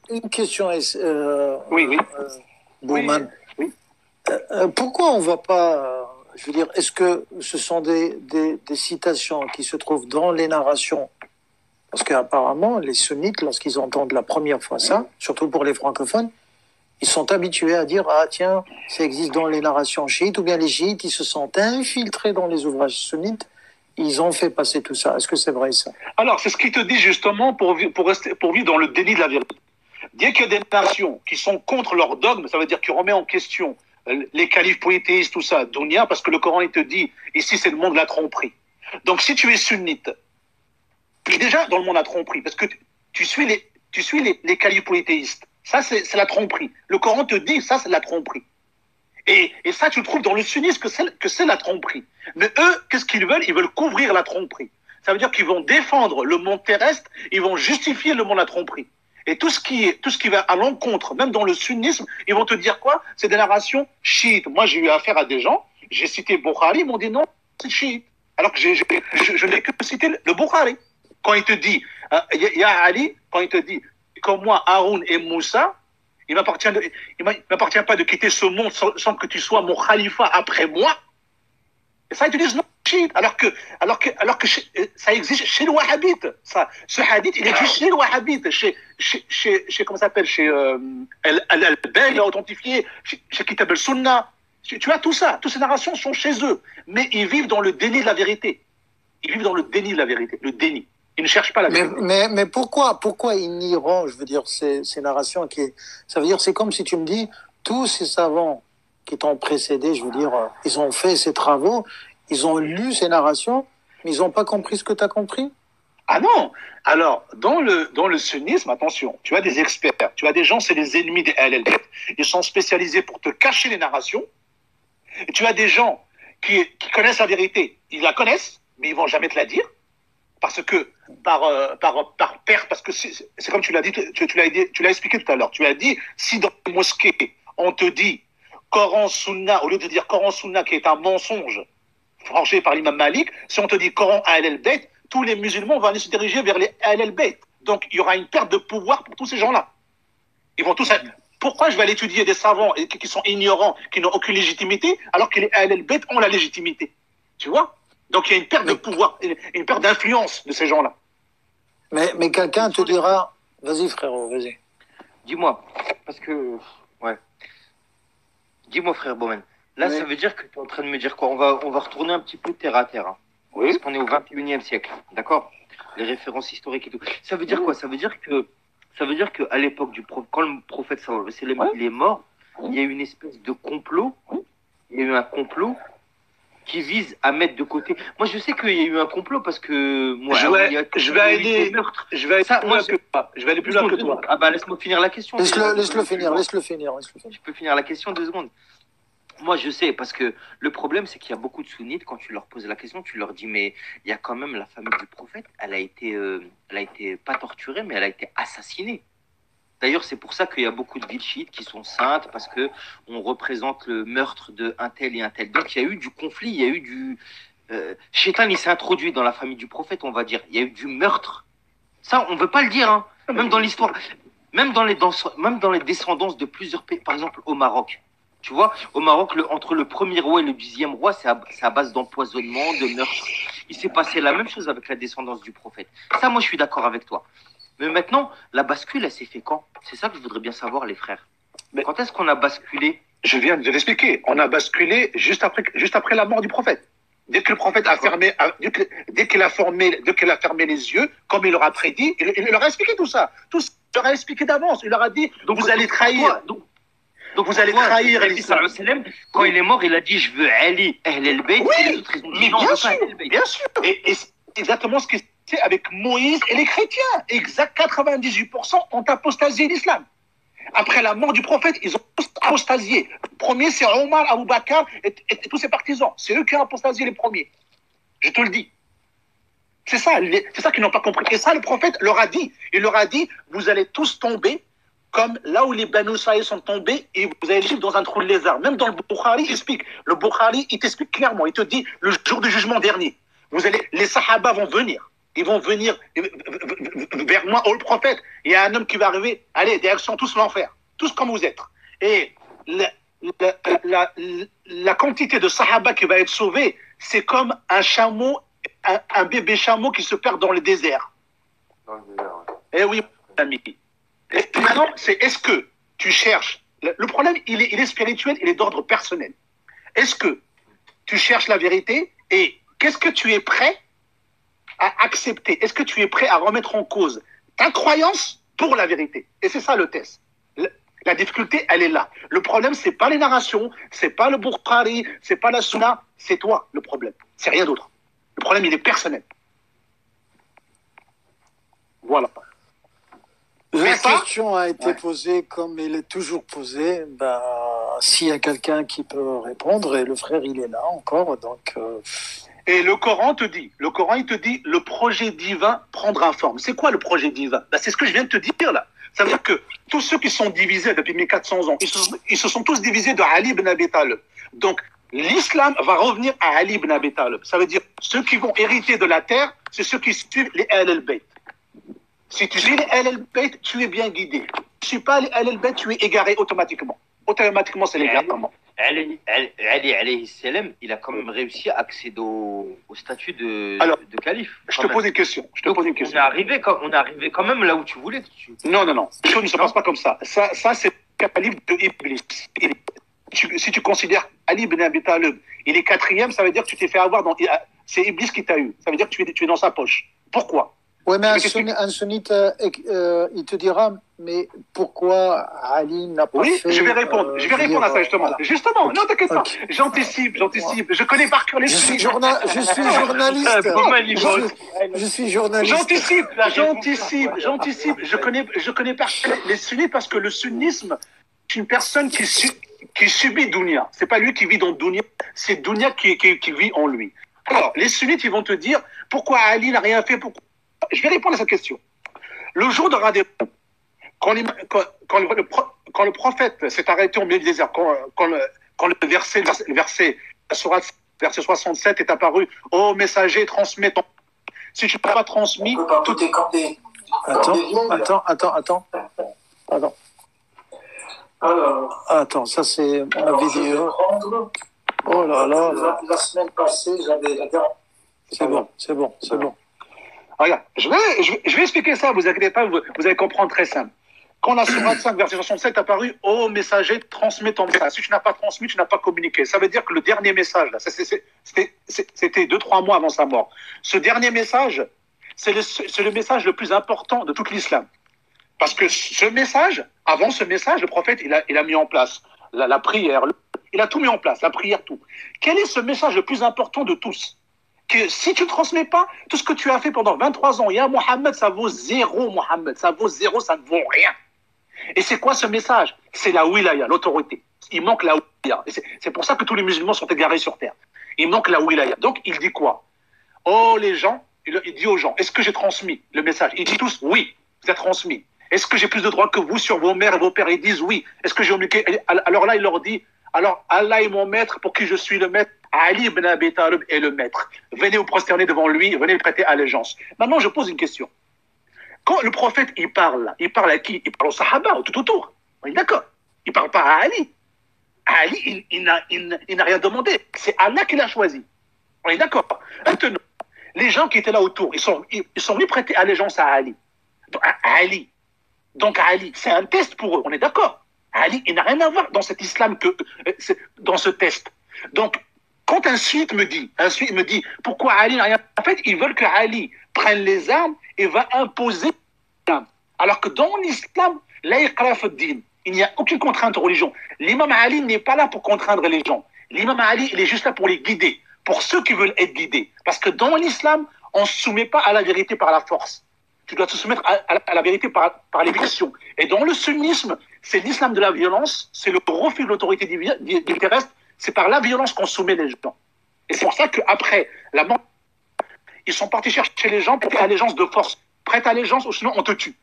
une question, oui. Bouman. Oui. Pourquoi on ne va pas, je veux dire, est-ce que ce sont des citations qui se trouvent dans les narrations? Parce qu'apparemment, les sunnites, lorsqu'ils entendent la première fois ça, surtout pour les francophones, ils sont habitués à dire « Ah tiens, ça existe dans les narrations chiites » ou bien les chiites, ils se sont infiltrés dans les ouvrages sunnites, ils ont fait passer tout ça. Est-ce que c'est vrai ça? Alors, c'est ce qu'il te dit justement pour vivre dans le déni de la vérité. Dès qu'il y a des nations qui sont contre leur dogme, ça veut dire qu'ils remettent en question les califes polythéistes, tout ça, Dunya, parce que le Coran, il te dit, ici, c'est le monde de la tromperie. Donc, si tu es sunnite, tu es déjà dans le monde de la tromperie, parce que tu suis les califes polythéistes. Ça, c'est la tromperie. Le Coran te dit, ça, c'est la tromperie. Et ça, tu le trouves dans le sunnisme que c'est la tromperie. Mais eux, qu'est-ce qu'ils veulent? Ils veulent couvrir la tromperie. Ça veut dire qu'ils vont défendre le monde terrestre, ils vont justifier le monde de la tromperie. Et tout ce qui va à l'encontre, même dans le sunnisme, ils vont te dire quoi? C'est des narrations chiites. Moi, j'ai eu affaire à des gens, j'ai cité Bukhari, ils m'ont dit non, c'est chiite. Alors que je n'ai que cité le Bukhari. Quand il te dit, ya Ali, quand il te dit, comme moi, Haroun et Moussa, il m'appartient pas de quitter ce monde sans que tu sois mon khalifa après moi. Et ça, ils te disent non, chiite. Alors que ça existe chez le wahhabite. Ce hadith, il existe chez le wahhabite, comment ça s'appelle, chez Al-Albani, il a authentifié, chez Kitab al-Sunnah. Tu as tout ça. Toutes ces narrations sont chez eux. Mais ils vivent dans le déni de la vérité. Ils vivent dans le déni de la vérité. Le déni. Ils ne cherchent pas la vérité. Mais pourquoi ils nieront, je veux dire, ces narrations ça veut dire, c'est comme si tu me dis, tous ces savants qui t'ont précédé, je veux dire, ils ont fait ces travaux, ils ont lu ces narrations, mais ils n'ont pas compris ce que tu as compris? Ah non! Alors, dans le sunnisme, attention, tu as des experts, tu as des gens, c'est les ennemis des Ahl-al-Bayt. Ils sont spécialisés pour te cacher les narrations. Et tu as des gens qui connaissent la vérité. Ils la connaissent, mais ils vont jamais te la dire. Parce que, par perte, parce que c'est comme tu l'as dit, tu l'as expliqué tout à l'heure. Tu as dit, si dans les mosquées, on te dit Coran Sunna, au lieu de dire Coran Sunna qui est un mensonge franchi par l'imam Malik, si on te dit Coran Ahl-al-Bayt, tous les musulmans vont aller se diriger vers les Ahl-al-Bayt. Donc, il y aura une perte de pouvoir pour tous ces gens-là. Ils vont tous être... Pourquoi je vais aller étudier des savants qui sont ignorants, qui n'ont aucune légitimité, alors que les Ahl-al-Bayt ont la légitimité? Tu vois? Donc, il y a une perte de pouvoir, une perte d'influence de ces gens-là. Mais quelqu'un te dira... Vas-y, frérot, vas-y. Dis-moi, parce que... Ouais. Dis-moi, frère Bowman. Là, oui. Ça veut dire que tu es en train de me dire quoi? On va retourner un petit peu terre à terre. Hein. Oui. Parce qu'on est au 21e siècle. D'accord? Les références historiques et tout. Ça veut dire quoi? Ça veut dire que à l'époque du prophète, quand le prophète il est mort, il y a eu une espèce de complot. Il y a eu un complot qui vise à mettre de côté. Moi, je sais qu'il y a eu un complot parce que moi, je vais aller plus loin que toi. Ah bah laisse-moi finir la question. Laisse-le finir. Je peux finir la question 2 secondes. Moi, je sais, parce que le problème, c'est qu'il y a beaucoup de sunnites, quand tu leur poses la question, tu leur dis, mais il y a quand même la famille du prophète, elle a été pas torturée, mais elle a été assassinée. D'ailleurs, c'est pour ça qu'il y a beaucoup de villes chiites qui sont saintes, parce que on représente le meurtre de un tel et un tel. Donc, il y a eu du conflit, il y a eu du... Shaitan, il s'est introduit dans la famille du prophète, on va dire. Il y a eu du meurtre. Ça, on veut pas le dire, hein. Même dans l'histoire. Même dans les descendances de plusieurs pays, par exemple au Maroc. Tu vois, au Maroc, entre le premier roi et le 10e roi, c'est à base d'empoisonnement, de meurtre. Il s'est passé la même chose avec la descendance du prophète. Ça, moi, je suis d'accord avec toi. Mais maintenant, la bascule, elle s'est fait quand? C'est ça que je voudrais bien savoir, les frères. Mais quand est-ce qu'on a basculé? Je viens de l'expliquer. On a basculé juste après la mort du prophète. Dès que le prophète dès qu'il a fermé les yeux, comme il leur a prédit, il leur a expliqué tout ça. Il leur a expliqué d'avance. Il leur a dit, donc vous allez trahir. Donc vous allez trahir Ali sallallahu alayhi wa sallam. Quand il est mort, il a dit je veux Ali Ahl al-Bayt. Oui, et les autres, ils ont dit, non, bien sûr. Et c'est exactement ce qui s'est fait avec Moïse et les chrétiens. Exact, 98% ont apostasié l'islam. Après la mort du prophète, ils ont tous apostasié. Le premier, c'est Omar, Abu Bakr et tous ses partisans. C'est eux qui ont apostasié les premiers. Je te le dis. C'est ça qu'ils n'ont pas compris. Et ça, le prophète leur a dit. Il leur a dit, vous allez tous tomber comme là où les Banu Israël sont tombés et vous allez vivre dans un trou de lézard. Même dans le Bukhari, il explique. Le Bukhari, il t'explique clairement. Il te dit, le jour du jugement dernier, les Sahaba vont venir. Ils vont venir vers moi, oh le prophète. Il y a un homme qui va arriver. Allez, direction tous l'enfer. Tous comme vous êtes. Et la quantité de Sahaba qui va être sauvée, c'est comme un chameau, un bébé chameau qui se perd dans le désert. Dans le désert, ouais. Eh oui, ami. Et maintenant, c'est est-ce que tu cherches... Le problème, il est spirituel, il est d'ordre personnel. Est-ce que tu cherches la vérité et qu'est-ce que tu es prêt à accepter? Est-ce que tu es prêt à remettre en cause ta croyance pour la vérité? Et c'est ça le test. La difficulté, elle est là. Le problème, c'est pas les narrations, c'est pas le Bukhari, c'est pas la Sunna, c'est toi le problème. C'est rien d'autre. Le problème, il est personnel. Voilà. La question a été posée comme elle est toujours posée. S'il y a quelqu'un qui peut répondre, et le frère, il est là encore, donc... Et le Coran il te dit, le projet divin prendra forme. C'est quoi le projet divin? C'est ce que je viens de te dire là. Ça veut dire que tous ceux qui sont divisés depuis 1400 ans, ils se sont tous divisés de Ali ibn Abi Talib. Donc, l'islam va revenir à Ali ibn Abi Talib. Ça veut dire, ceux qui vont hériter de la terre, c'est ceux qui suivent les Ahl al-Bayt. Si tu suis les Ahl al-Bayt, tu es bien guidé. Si tu ne suis pas les Ahl al-Bayt, tu es égaré automatiquement. Automatiquement, c'est l'égarement. Ali alayhi salam, il a quand même réussi à accéder au statut de calife. Je te pose une question. On est arrivé quand même là où tu voulais. Non. Les choses ne se passent pas comme ça. Ça c'est le calife de Iblis. Si tu considères Ali ibn Abi Talib, il est quatrième, ça veut dire que tu t'es fait avoir dans... C'est Iblis qui t'a eu. Ça veut dire que tu es dans sa poche. Pourquoi? Oui, mais un sunnite, il te dira, mais pourquoi Ali n'a pas fait... Oui, je vais répondre à ça, justement. Voilà. Justement, non, t'inquiète pas. J'anticipe. Je connais par cœur les sunnites. Je suis journaliste. Je suis journaliste. J'anticipe. Je connais par cœur les sunnites parce que le sunnisme, c'est une personne qui subit Dunya. C'est pas lui qui vit dans Dunya, c'est Dunya qui vit en lui. Alors, les sunnites, ils vont te dire, pourquoi Ali n'a rien fait? Je vais répondre à cette question. Le jour de Radéon, quand le prophète s'est arrêté au milieu du désert, quand le verset 67 est apparu, ô messager, transmets ton... Si tu ne l'as pas transmis, tout est campé. Attends. Alors, attends, ça c'est ma vidéo. Oh là là. La semaine passée, j'avais... C'est bon. Regarde, je vais expliquer ça, vous inquiétez pas, vous allez comprendre très simple. Quand la sourate 5, verset 67 est apparu, ô messager, transmets ton message. Si tu n'as pas transmis, tu n'as pas communiqué. Ça veut dire que le dernier message, là, c'était 2-3 mois avant sa mort. Ce dernier message, c'est le message le plus important de tout l'islam. Parce que avant ce message, le prophète, il a mis en place la prière, il a tout mis en place, la prière, tout. Quel est ce message le plus important de tous? Que si tu ne transmets pas, tout ce que tu as fait pendant 23 ans, il y a Mohammed, ça vaut zéro, ça ne vaut rien. Et c'est quoi ce message? C'est la wilaya, l'autorité. Il manque la wilaya. C'est pour ça que tous les musulmans sont égarés sur terre. Il manque la wilaya. Donc, il dit quoi? Oh, les gens, il dit aux gens, est-ce que j'ai transmis le message? Ils disent tous, oui, vous avez transmis. Est-ce que j'ai plus de droits que vous sur vos mères et vos pères? Ils disent oui. Est-ce que j'ai communiqué? Alors là, il leur dit, alors Allah est mon maître pour qui je suis le maître. Ali ibn Abi Talib est le maître. Venez vous prosterner devant lui, venez lui prêter allégeance. Maintenant, je pose une question. Quand le prophète, il parle à qui? Il parle aux Sahaba, tout autour. On est d'accord. Il ne parle pas à Ali. Ali, il n'a rien demandé. C'est Allah qui l'a choisi. On est d'accord. Maintenant, les gens qui étaient là autour, ils sont venus prêter allégeance à Ali. Donc Ali, c'est un test pour eux. On est d'accord. Ali, il n'a rien à voir dans cet islam, dans ce test. Donc, quand un sunnite me dit, pourquoi Ali n'a rien... En fait, ils veulent que Ali prenne les armes et va imposer l'islam. Alors que dans l'islam, il n'y a aucune contrainte de religion. L'imam Ali n'est pas là pour contraindre les gens. L'imam Ali, il est juste là pour les guider, pour ceux qui veulent être guidés. Parce que dans l'islam, on ne se soumet pas à la vérité par la force. Tu dois te soumettre à la vérité par l'éducation. Et dans le sunnisme, c'est l'islam de la violence, c'est le refus de l'autorité divine terrestre. C'est par la violence qu'on soumet les gens. Et c'est pour ça qu'après la mort, ils sont partis chercher les gens, prêter allégeance de force. Prête allégeance ou sinon on te tue.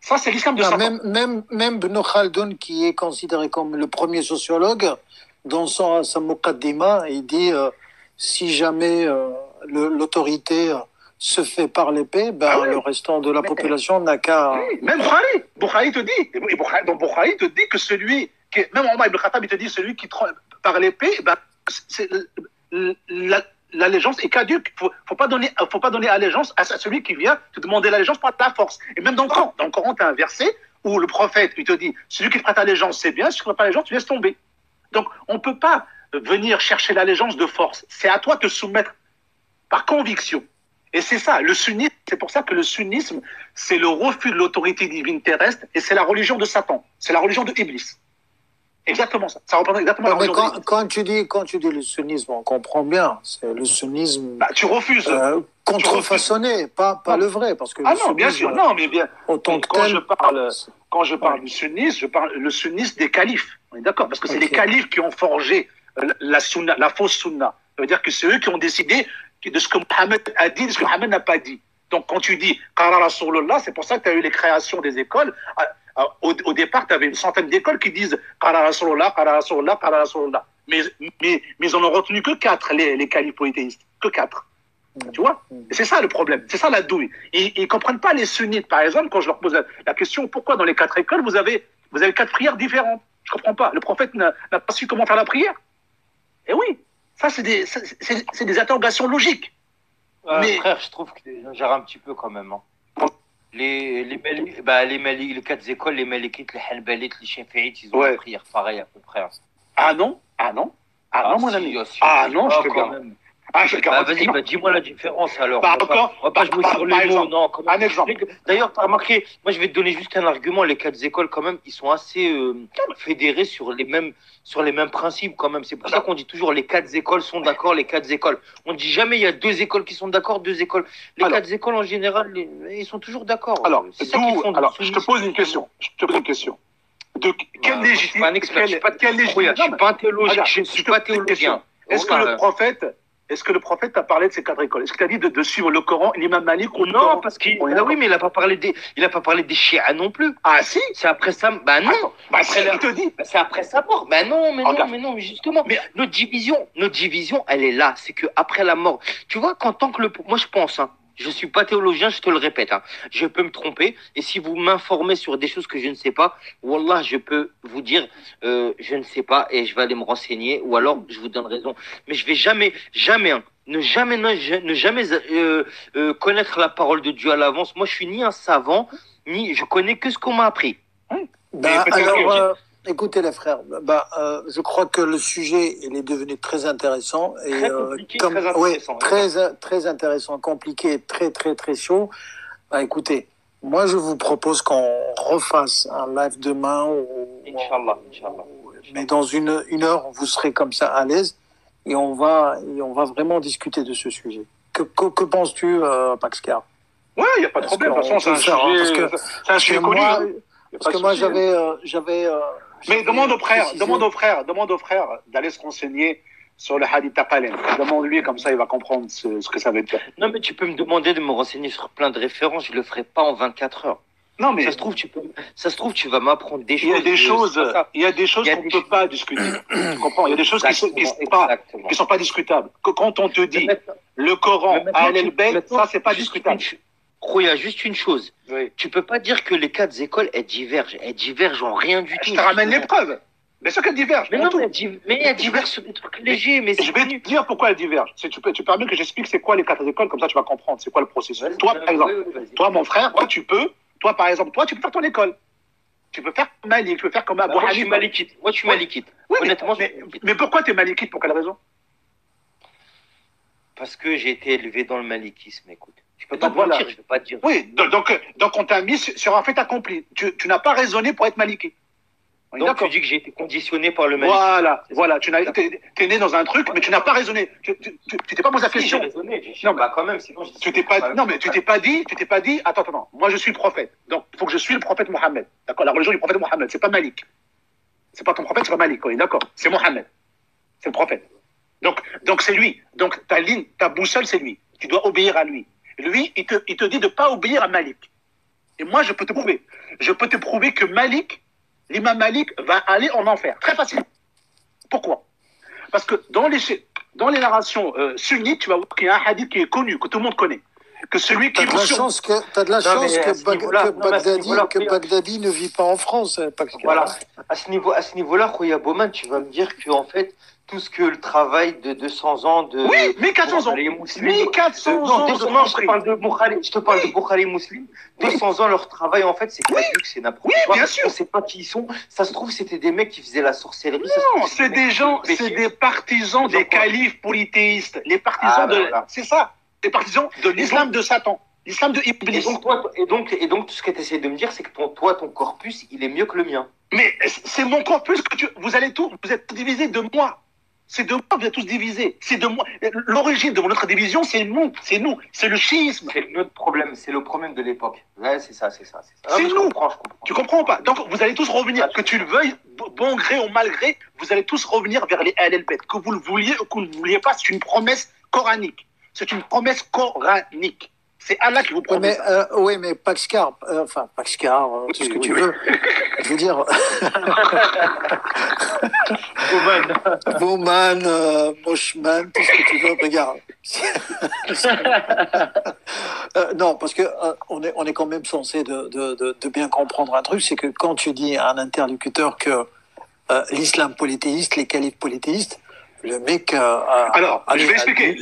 Ça, c'est l'islam de Satan. Même Ibn Khaldun, qui est considéré comme le premier sociologue, dans sa Muqaddima, il dit si jamais l'autorité se fait par l'épée, le restant de la population n'a qu'à... Oui, même Bukhari te dit que celui qui... Même Omar ibn Khattab, il te dit celui qui par l'épée, l'allégeance est caduque. Faut pas donner allégeance à celui qui vient te demander l'allégeance par la force. Et même dans le Coran, tu as un verset où le prophète, il te dit, celui qui te prête allégeance, c'est bien, celui qui ne prête pas allégeance, tu laisses tomber. Donc, on ne peut pas venir chercher l'allégeance de force. C'est à toi de te soumettre par conviction. Et c'est ça, le sunnisme, c'est pour ça que le sunnisme, c'est le refus de l'autorité divine terrestre et c'est la religion de Satan. C'est la religion de Iblis. Exactement ça. Ça représente exactement la religion quand tu dis le sunnisme, on comprend bien. C'est le sunnisme. Tu refuses. Contrefaçonné, pas le vrai. Parce que non, bien sûr. Non, mais bien. Quand je parle du sunnisme, je parle le sunnisme des califes. On est d'accord? Parce que c'est les califes qui ont forgé la fausse sunna. Ça veut dire que c'est eux qui ont décidé de ce que Mohammed a dit, de ce que Mohammed n'a pas dit. Donc, quand tu dis Qara Rasulullah, c'est pour ça que tu as eu les créations des écoles. Au départ, tu avais une centaine d'écoles qui disent Qara Rasulullah, Qara Rasulullah, Qara Rasulullah. Mais ils en ont retenu que 4, les califes polythéistes. Que 4. Tu vois? Et c'est ça le problème. C'est ça la douille. Ils ne comprennent pas les sunnites, par exemple, quand je leur pose la question pourquoi dans les 4 écoles, vous avez 4 prières différentes. Je ne comprends pas. Le prophète n'a pas su comment faire la prière. Et oui. Ça, c'est des interrogations logiques. Mais... Frère, je trouve que j'arrive un petit peu quand même. Hein. Les 4 écoles, les Malikites, les Hanbalites, les Shafi'ites, ils ont la prière pareil à peu près. Hein. Ah non, mon ami. Non, je te garantis. Vas-y, dis-moi la différence alors. On va pas jouer sur les mots, non. Un exemple. D'ailleurs, tu as remarqué, moi je vais te donner juste un argument. Les 4 écoles, quand même, ils sont assez fédérés sur les mêmes principes quand même. C'est pour ça qu'on dit toujours les 4 écoles sont d'accord, les 4 écoles. On dit jamais il y a 2 écoles qui sont d'accord, 2 écoles. Les 4 écoles en général, ils sont toujours d'accord. Alors, je te pose une question. De quelle légitimité? Je suis pas un expert, je suis pas un théologien. Je suis pas théologien. Est-ce que le prophète t'a parlé de ces 4 écoles? Est-ce qu'il t'a dit de suivre le Coran, l'imam Malik ou le Coran? Non, parce qu'il mais il a pas parlé des chiites non plus. Ah si? C'est après ça. Non. Il te dit. C'est après sa mort. Non, justement. Mais notre division, elle est là. C'est que après la mort. Tu vois, moi je pense. Je suis pas théologien, je te le répète. Je peux me tromper. Et si vous m'informez sur des choses que je ne sais pas, wallah, je peux vous dire, je ne sais pas et je vais aller me renseigner. Ou alors, je vous donne raison. Mais je vais jamais connaître la parole de Dieu à l'avance. Moi, je suis ni un savant, ni je connais que ce qu'on m'a appris. Écoutez les frères, je crois que le sujet il est devenu très intéressant et très intéressant, compliqué, très très très chaud. Écoutez, moi je vous propose qu'on refasse un live demain Inch'Allah. Mais dans une heure vous serez comme ça à l'aise et on va vraiment discuter de ce sujet. Que penses-tu, Paxcar? Ouais, il y a pas de problème. De toute façon, c'est un sujet connu. Parce que moi j'avais Mais demande aux frères d'aller se renseigner sur le hadith Taqalen. Demande-lui, comme ça il va comprendre ce que ça veut dire. Non, mais tu peux me demander de me renseigner sur plein de références, je le ferai pas en 24 heures. Non, mais ça se trouve, tu vas m'apprendre des choses. Il y a des choses qu'on ne peut pas discuter. Tu comprends? Il y a des choses qui sont pas discutables. Quand on te dit le Coran, Ahl-el-Bayt, ça c'est pas discutable. Rouya, juste une chose. Oui. Tu peux pas dire que les 4 écoles, elles divergent en rien du tout. Je te ramène les preuves. Bien sûr qu'elles divergent. Mais elles divergent sur des trucs légers. Mais je vais te dire pourquoi elles divergent. Tu permets que j'explique c'est quoi les 4 écoles, comme ça tu vas comprendre c'est quoi le processus. Toi, par exemple, toi, mon frère, tu peux faire ton école. Tu peux faire Malik, tu peux faire comme Abu Hanifa. Moi, je suis malikite. Oui, honnêtement. Mais pourquoi tu es malikite? Pour quelle raison? Parce que j'ai été élevé dans le malikisme, écoute. Je peux pas te mentir, je vais pas te dire. Oui, donc on t'a mis sur un fait accompli. Tu n'as pas raisonné pour être malikite. Donc tu dis que j'ai été conditionné par le malikisme. Voilà. T'es né dans un truc, mais tu n'as pas raisonné. Tu t'es pas posé la question. J'ai raisonné. Non, quand même, sinon tu t'es pas dit, attends, moi je suis le prophète. Donc il faut que je suis le prophète Mohammed. D'accord, la religion du prophète Mohammed, c'est pas Malik. C'est pas ton prophète, c'est pas Malik, oui, d'accord. C'est Mohammed. C'est le prophète. Donc c'est lui. Donc ta boussole, c'est lui. Tu dois obéir à lui. Lui, il te dit de ne pas obéir à Malik. Et moi, je peux te prouver. Je peux te prouver que l'imam Malik va aller en enfer. Très facile. Pourquoi? Parce que dans les narrations sunnites, tu vas voir qu'il y a un hadith qui est connu, que tout le monde connaît. Que celui qui T'as de la chance que Baghdadi ne vit pas en France. Voilà. À ce niveau-là, Khoya Bowman, tu vas me dire que en fait, tout ce que le travail de 200 ans de... Oui, 1400 ans. 1400 ans. Non, je te parle de Bukhari Muslim. 200 ans, leur travail, en fait, c'est que c'est n'importe quoi. Oui, bien sûr. On sait pas qui ils sont. Ça se trouve, c'était des mecs qui faisaient la sorcellerie. Non, c'est des gens, c'est des partisans des califes polythéistes. Les partisans c'est ça. Les partisans de l'islam de Satan. L'islam de Iblis. Et donc, tout ce que tu essaies de me dire, c'est que ton corpus, il est mieux que le mien. Mais c'est mon corpus que vous êtes tous divisés de moi. C'est de moi, vous êtes tous divisés. C'est de moi. L'origine de notre division, c'est nous. C'est le chiisme. C'est notre problème. C'est le problème de l'époque. Ouais, c'est ça. C'est nous. Tu comprends pas? Donc, vous allez tous revenir, que tu le veuilles, bon gré ou mal gré, vous allez tous revenir vers les Ahl-el-Bayt. Que vous le vouliez ou que vous ne le vouliez pas, c'est une promesse coranique. C'est une promesse coranique. C'est Allah qui vous promet. Oui, mais Paxcar, tout ce que tu veux. Je veux dire. Bowman, Moshman, tout ce que tu veux, regarde. Non, parce que on est quand même censé de bien comprendre un truc, c'est que quand tu dis à un interlocuteur que l'islam polythéiste, les califes polythéistes, le mec. Alors, je vais expliquer.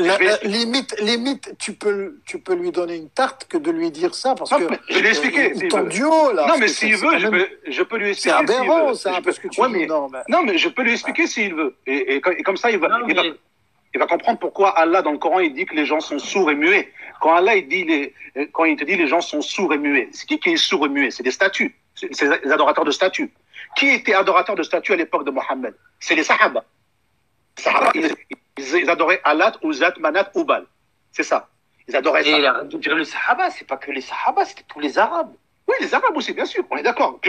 Limite, tu peux lui donner une tarte que de lui dire ça, parce que. Je vais expliquer. Ton duo, là. Non, mais s'il veut, je peux lui expliquer. C'est aberrant, ça, parce que tu dis non. Non, mais je peux lui expliquer s'il veut. Et comme ça, il va comprendre pourquoi Allah, dans le Coran, il dit que les gens sont sourds et muets. Quand Allah, quand il te dit les gens sont sourds et muets, c'est qui est sourd et muet? C'est des statues. C'est les adorateurs de statues. Qui était adorateur de statues à l'époque de Mohammed? C'est les Sahaba. Ils adoraient Alat, Uzat, Manat, Ubal. C'est ça. Ils adoraient ça. Et de dire le Sahaba, c'est pas que les Sahaba, c'était tous les Arabes. Oui, les Arabes aussi, bien sûr. On est d'accord.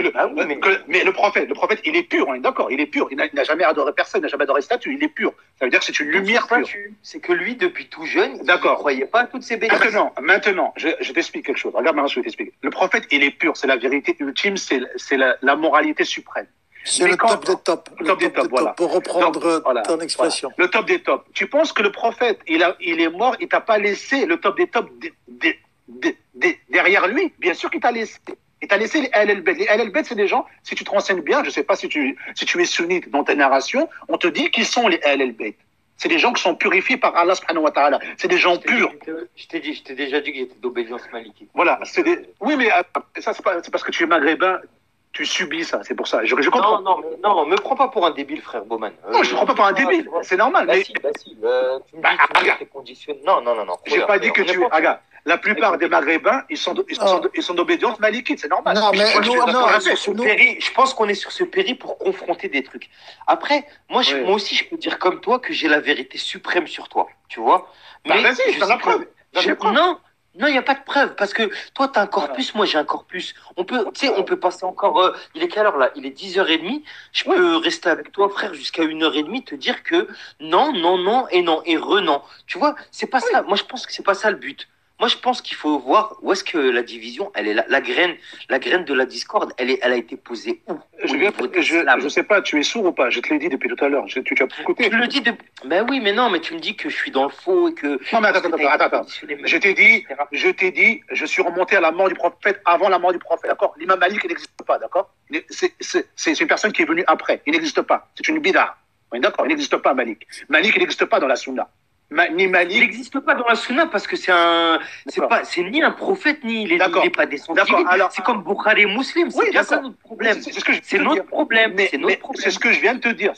Mais le prophète, il est pur. On est d'accord. Il est pur. Il n'a jamais adoré personne. Il n'a jamais adoré statue. Il est pur. Ça veut dire que c'est une lumière pure. C'est que lui, depuis tout jeune, il ne croyait pas à toutes ces bêtises. Maintenant, je t'explique quelque chose. Regarde, maintenant, je vais t'expliquer. Le prophète, il est pur. C'est la vérité ultime. C'est la moralité suprême. C'est le top des tops. Le top des tops, voilà. Pour reprendre ton expression. Voilà. Le top des tops. Tu penses que le prophète, il est mort, il t'a pas laissé le top des tops derrière lui? Bien sûr qu'il t'a laissé. Il t'a laissé les Ahl-el-Bayt. Les Ahl-el-Bayt, c'est des gens, si tu te renseignes bien, je sais pas si tu es sunnite dans ta narration, on te dit qui sont les Ahl-el-Bayt. C'est des gens qui sont purifiés par Allah subhanahu wa ta'ala. C'est des gens purs. Je t'ai déjà dit qu'ils étaient d'obédience malikite. Voilà. Oui, mais ça, c'est parce que tu es maghrébin. Tu subis ça, c'est pour ça. Je comprends. Non, me prends pas pour un débile, frère Bowman. Non, je te prends pas pour un débile. C'est normal. Tu me dis que tu es conditionné. Non. J'ai pas dit que tu es. Regarde, la plupart des Maghrébins, ils sont d'obédience malikite, c'est normal. Non, mais je pense qu'on est sur ce péri pour confronter des trucs. Après, moi aussi, je peux dire comme toi que j'ai la vérité suprême sur toi. Tu vois? Mais vas-y, je t'en la preuve. Non, il n'y a pas de preuve, parce que toi, tu as un corpus, moi, j'ai un corpus. On peut passer encore... il est quelle heure, là? Il est 10h30. Je peux rester avec toi, frère, jusqu'à 1h30, te dire que non, et non. Tu vois, c'est pas ça. Moi, je pense que c'est pas ça le but. Moi, je pense qu'il faut voir où est-ce que la division, elle est là. La graine de la discorde, elle a été posée où? Je sais pas, tu es sourd ou pas? Je te l'ai dit depuis tout à l'heure. Tu as pas écouté. Tu le dis Ben oui, mais non, mais tu me dis que je suis dans le faux et que... Non, mais attends. Je t'ai dit, je suis remonté à la mort du prophète avant la mort du prophète, d'accord? L'imam Malik, il n'existe pas, d'accord? C'est une personne qui est venue après. Il n'existe pas. C'est une bid'a. Oui, d'accord, il n'existe pas, Malik. Malik, il n'existe pas dans la sunna. Ni Malik. Il n'existe pas dans la sunna parce que c'est ni un prophète, ni il n'est pas descendu. C'est comme Bukhari Muslim, c'est bien ça notre problème. C'est notre problème. C'est ce que je viens de te dire.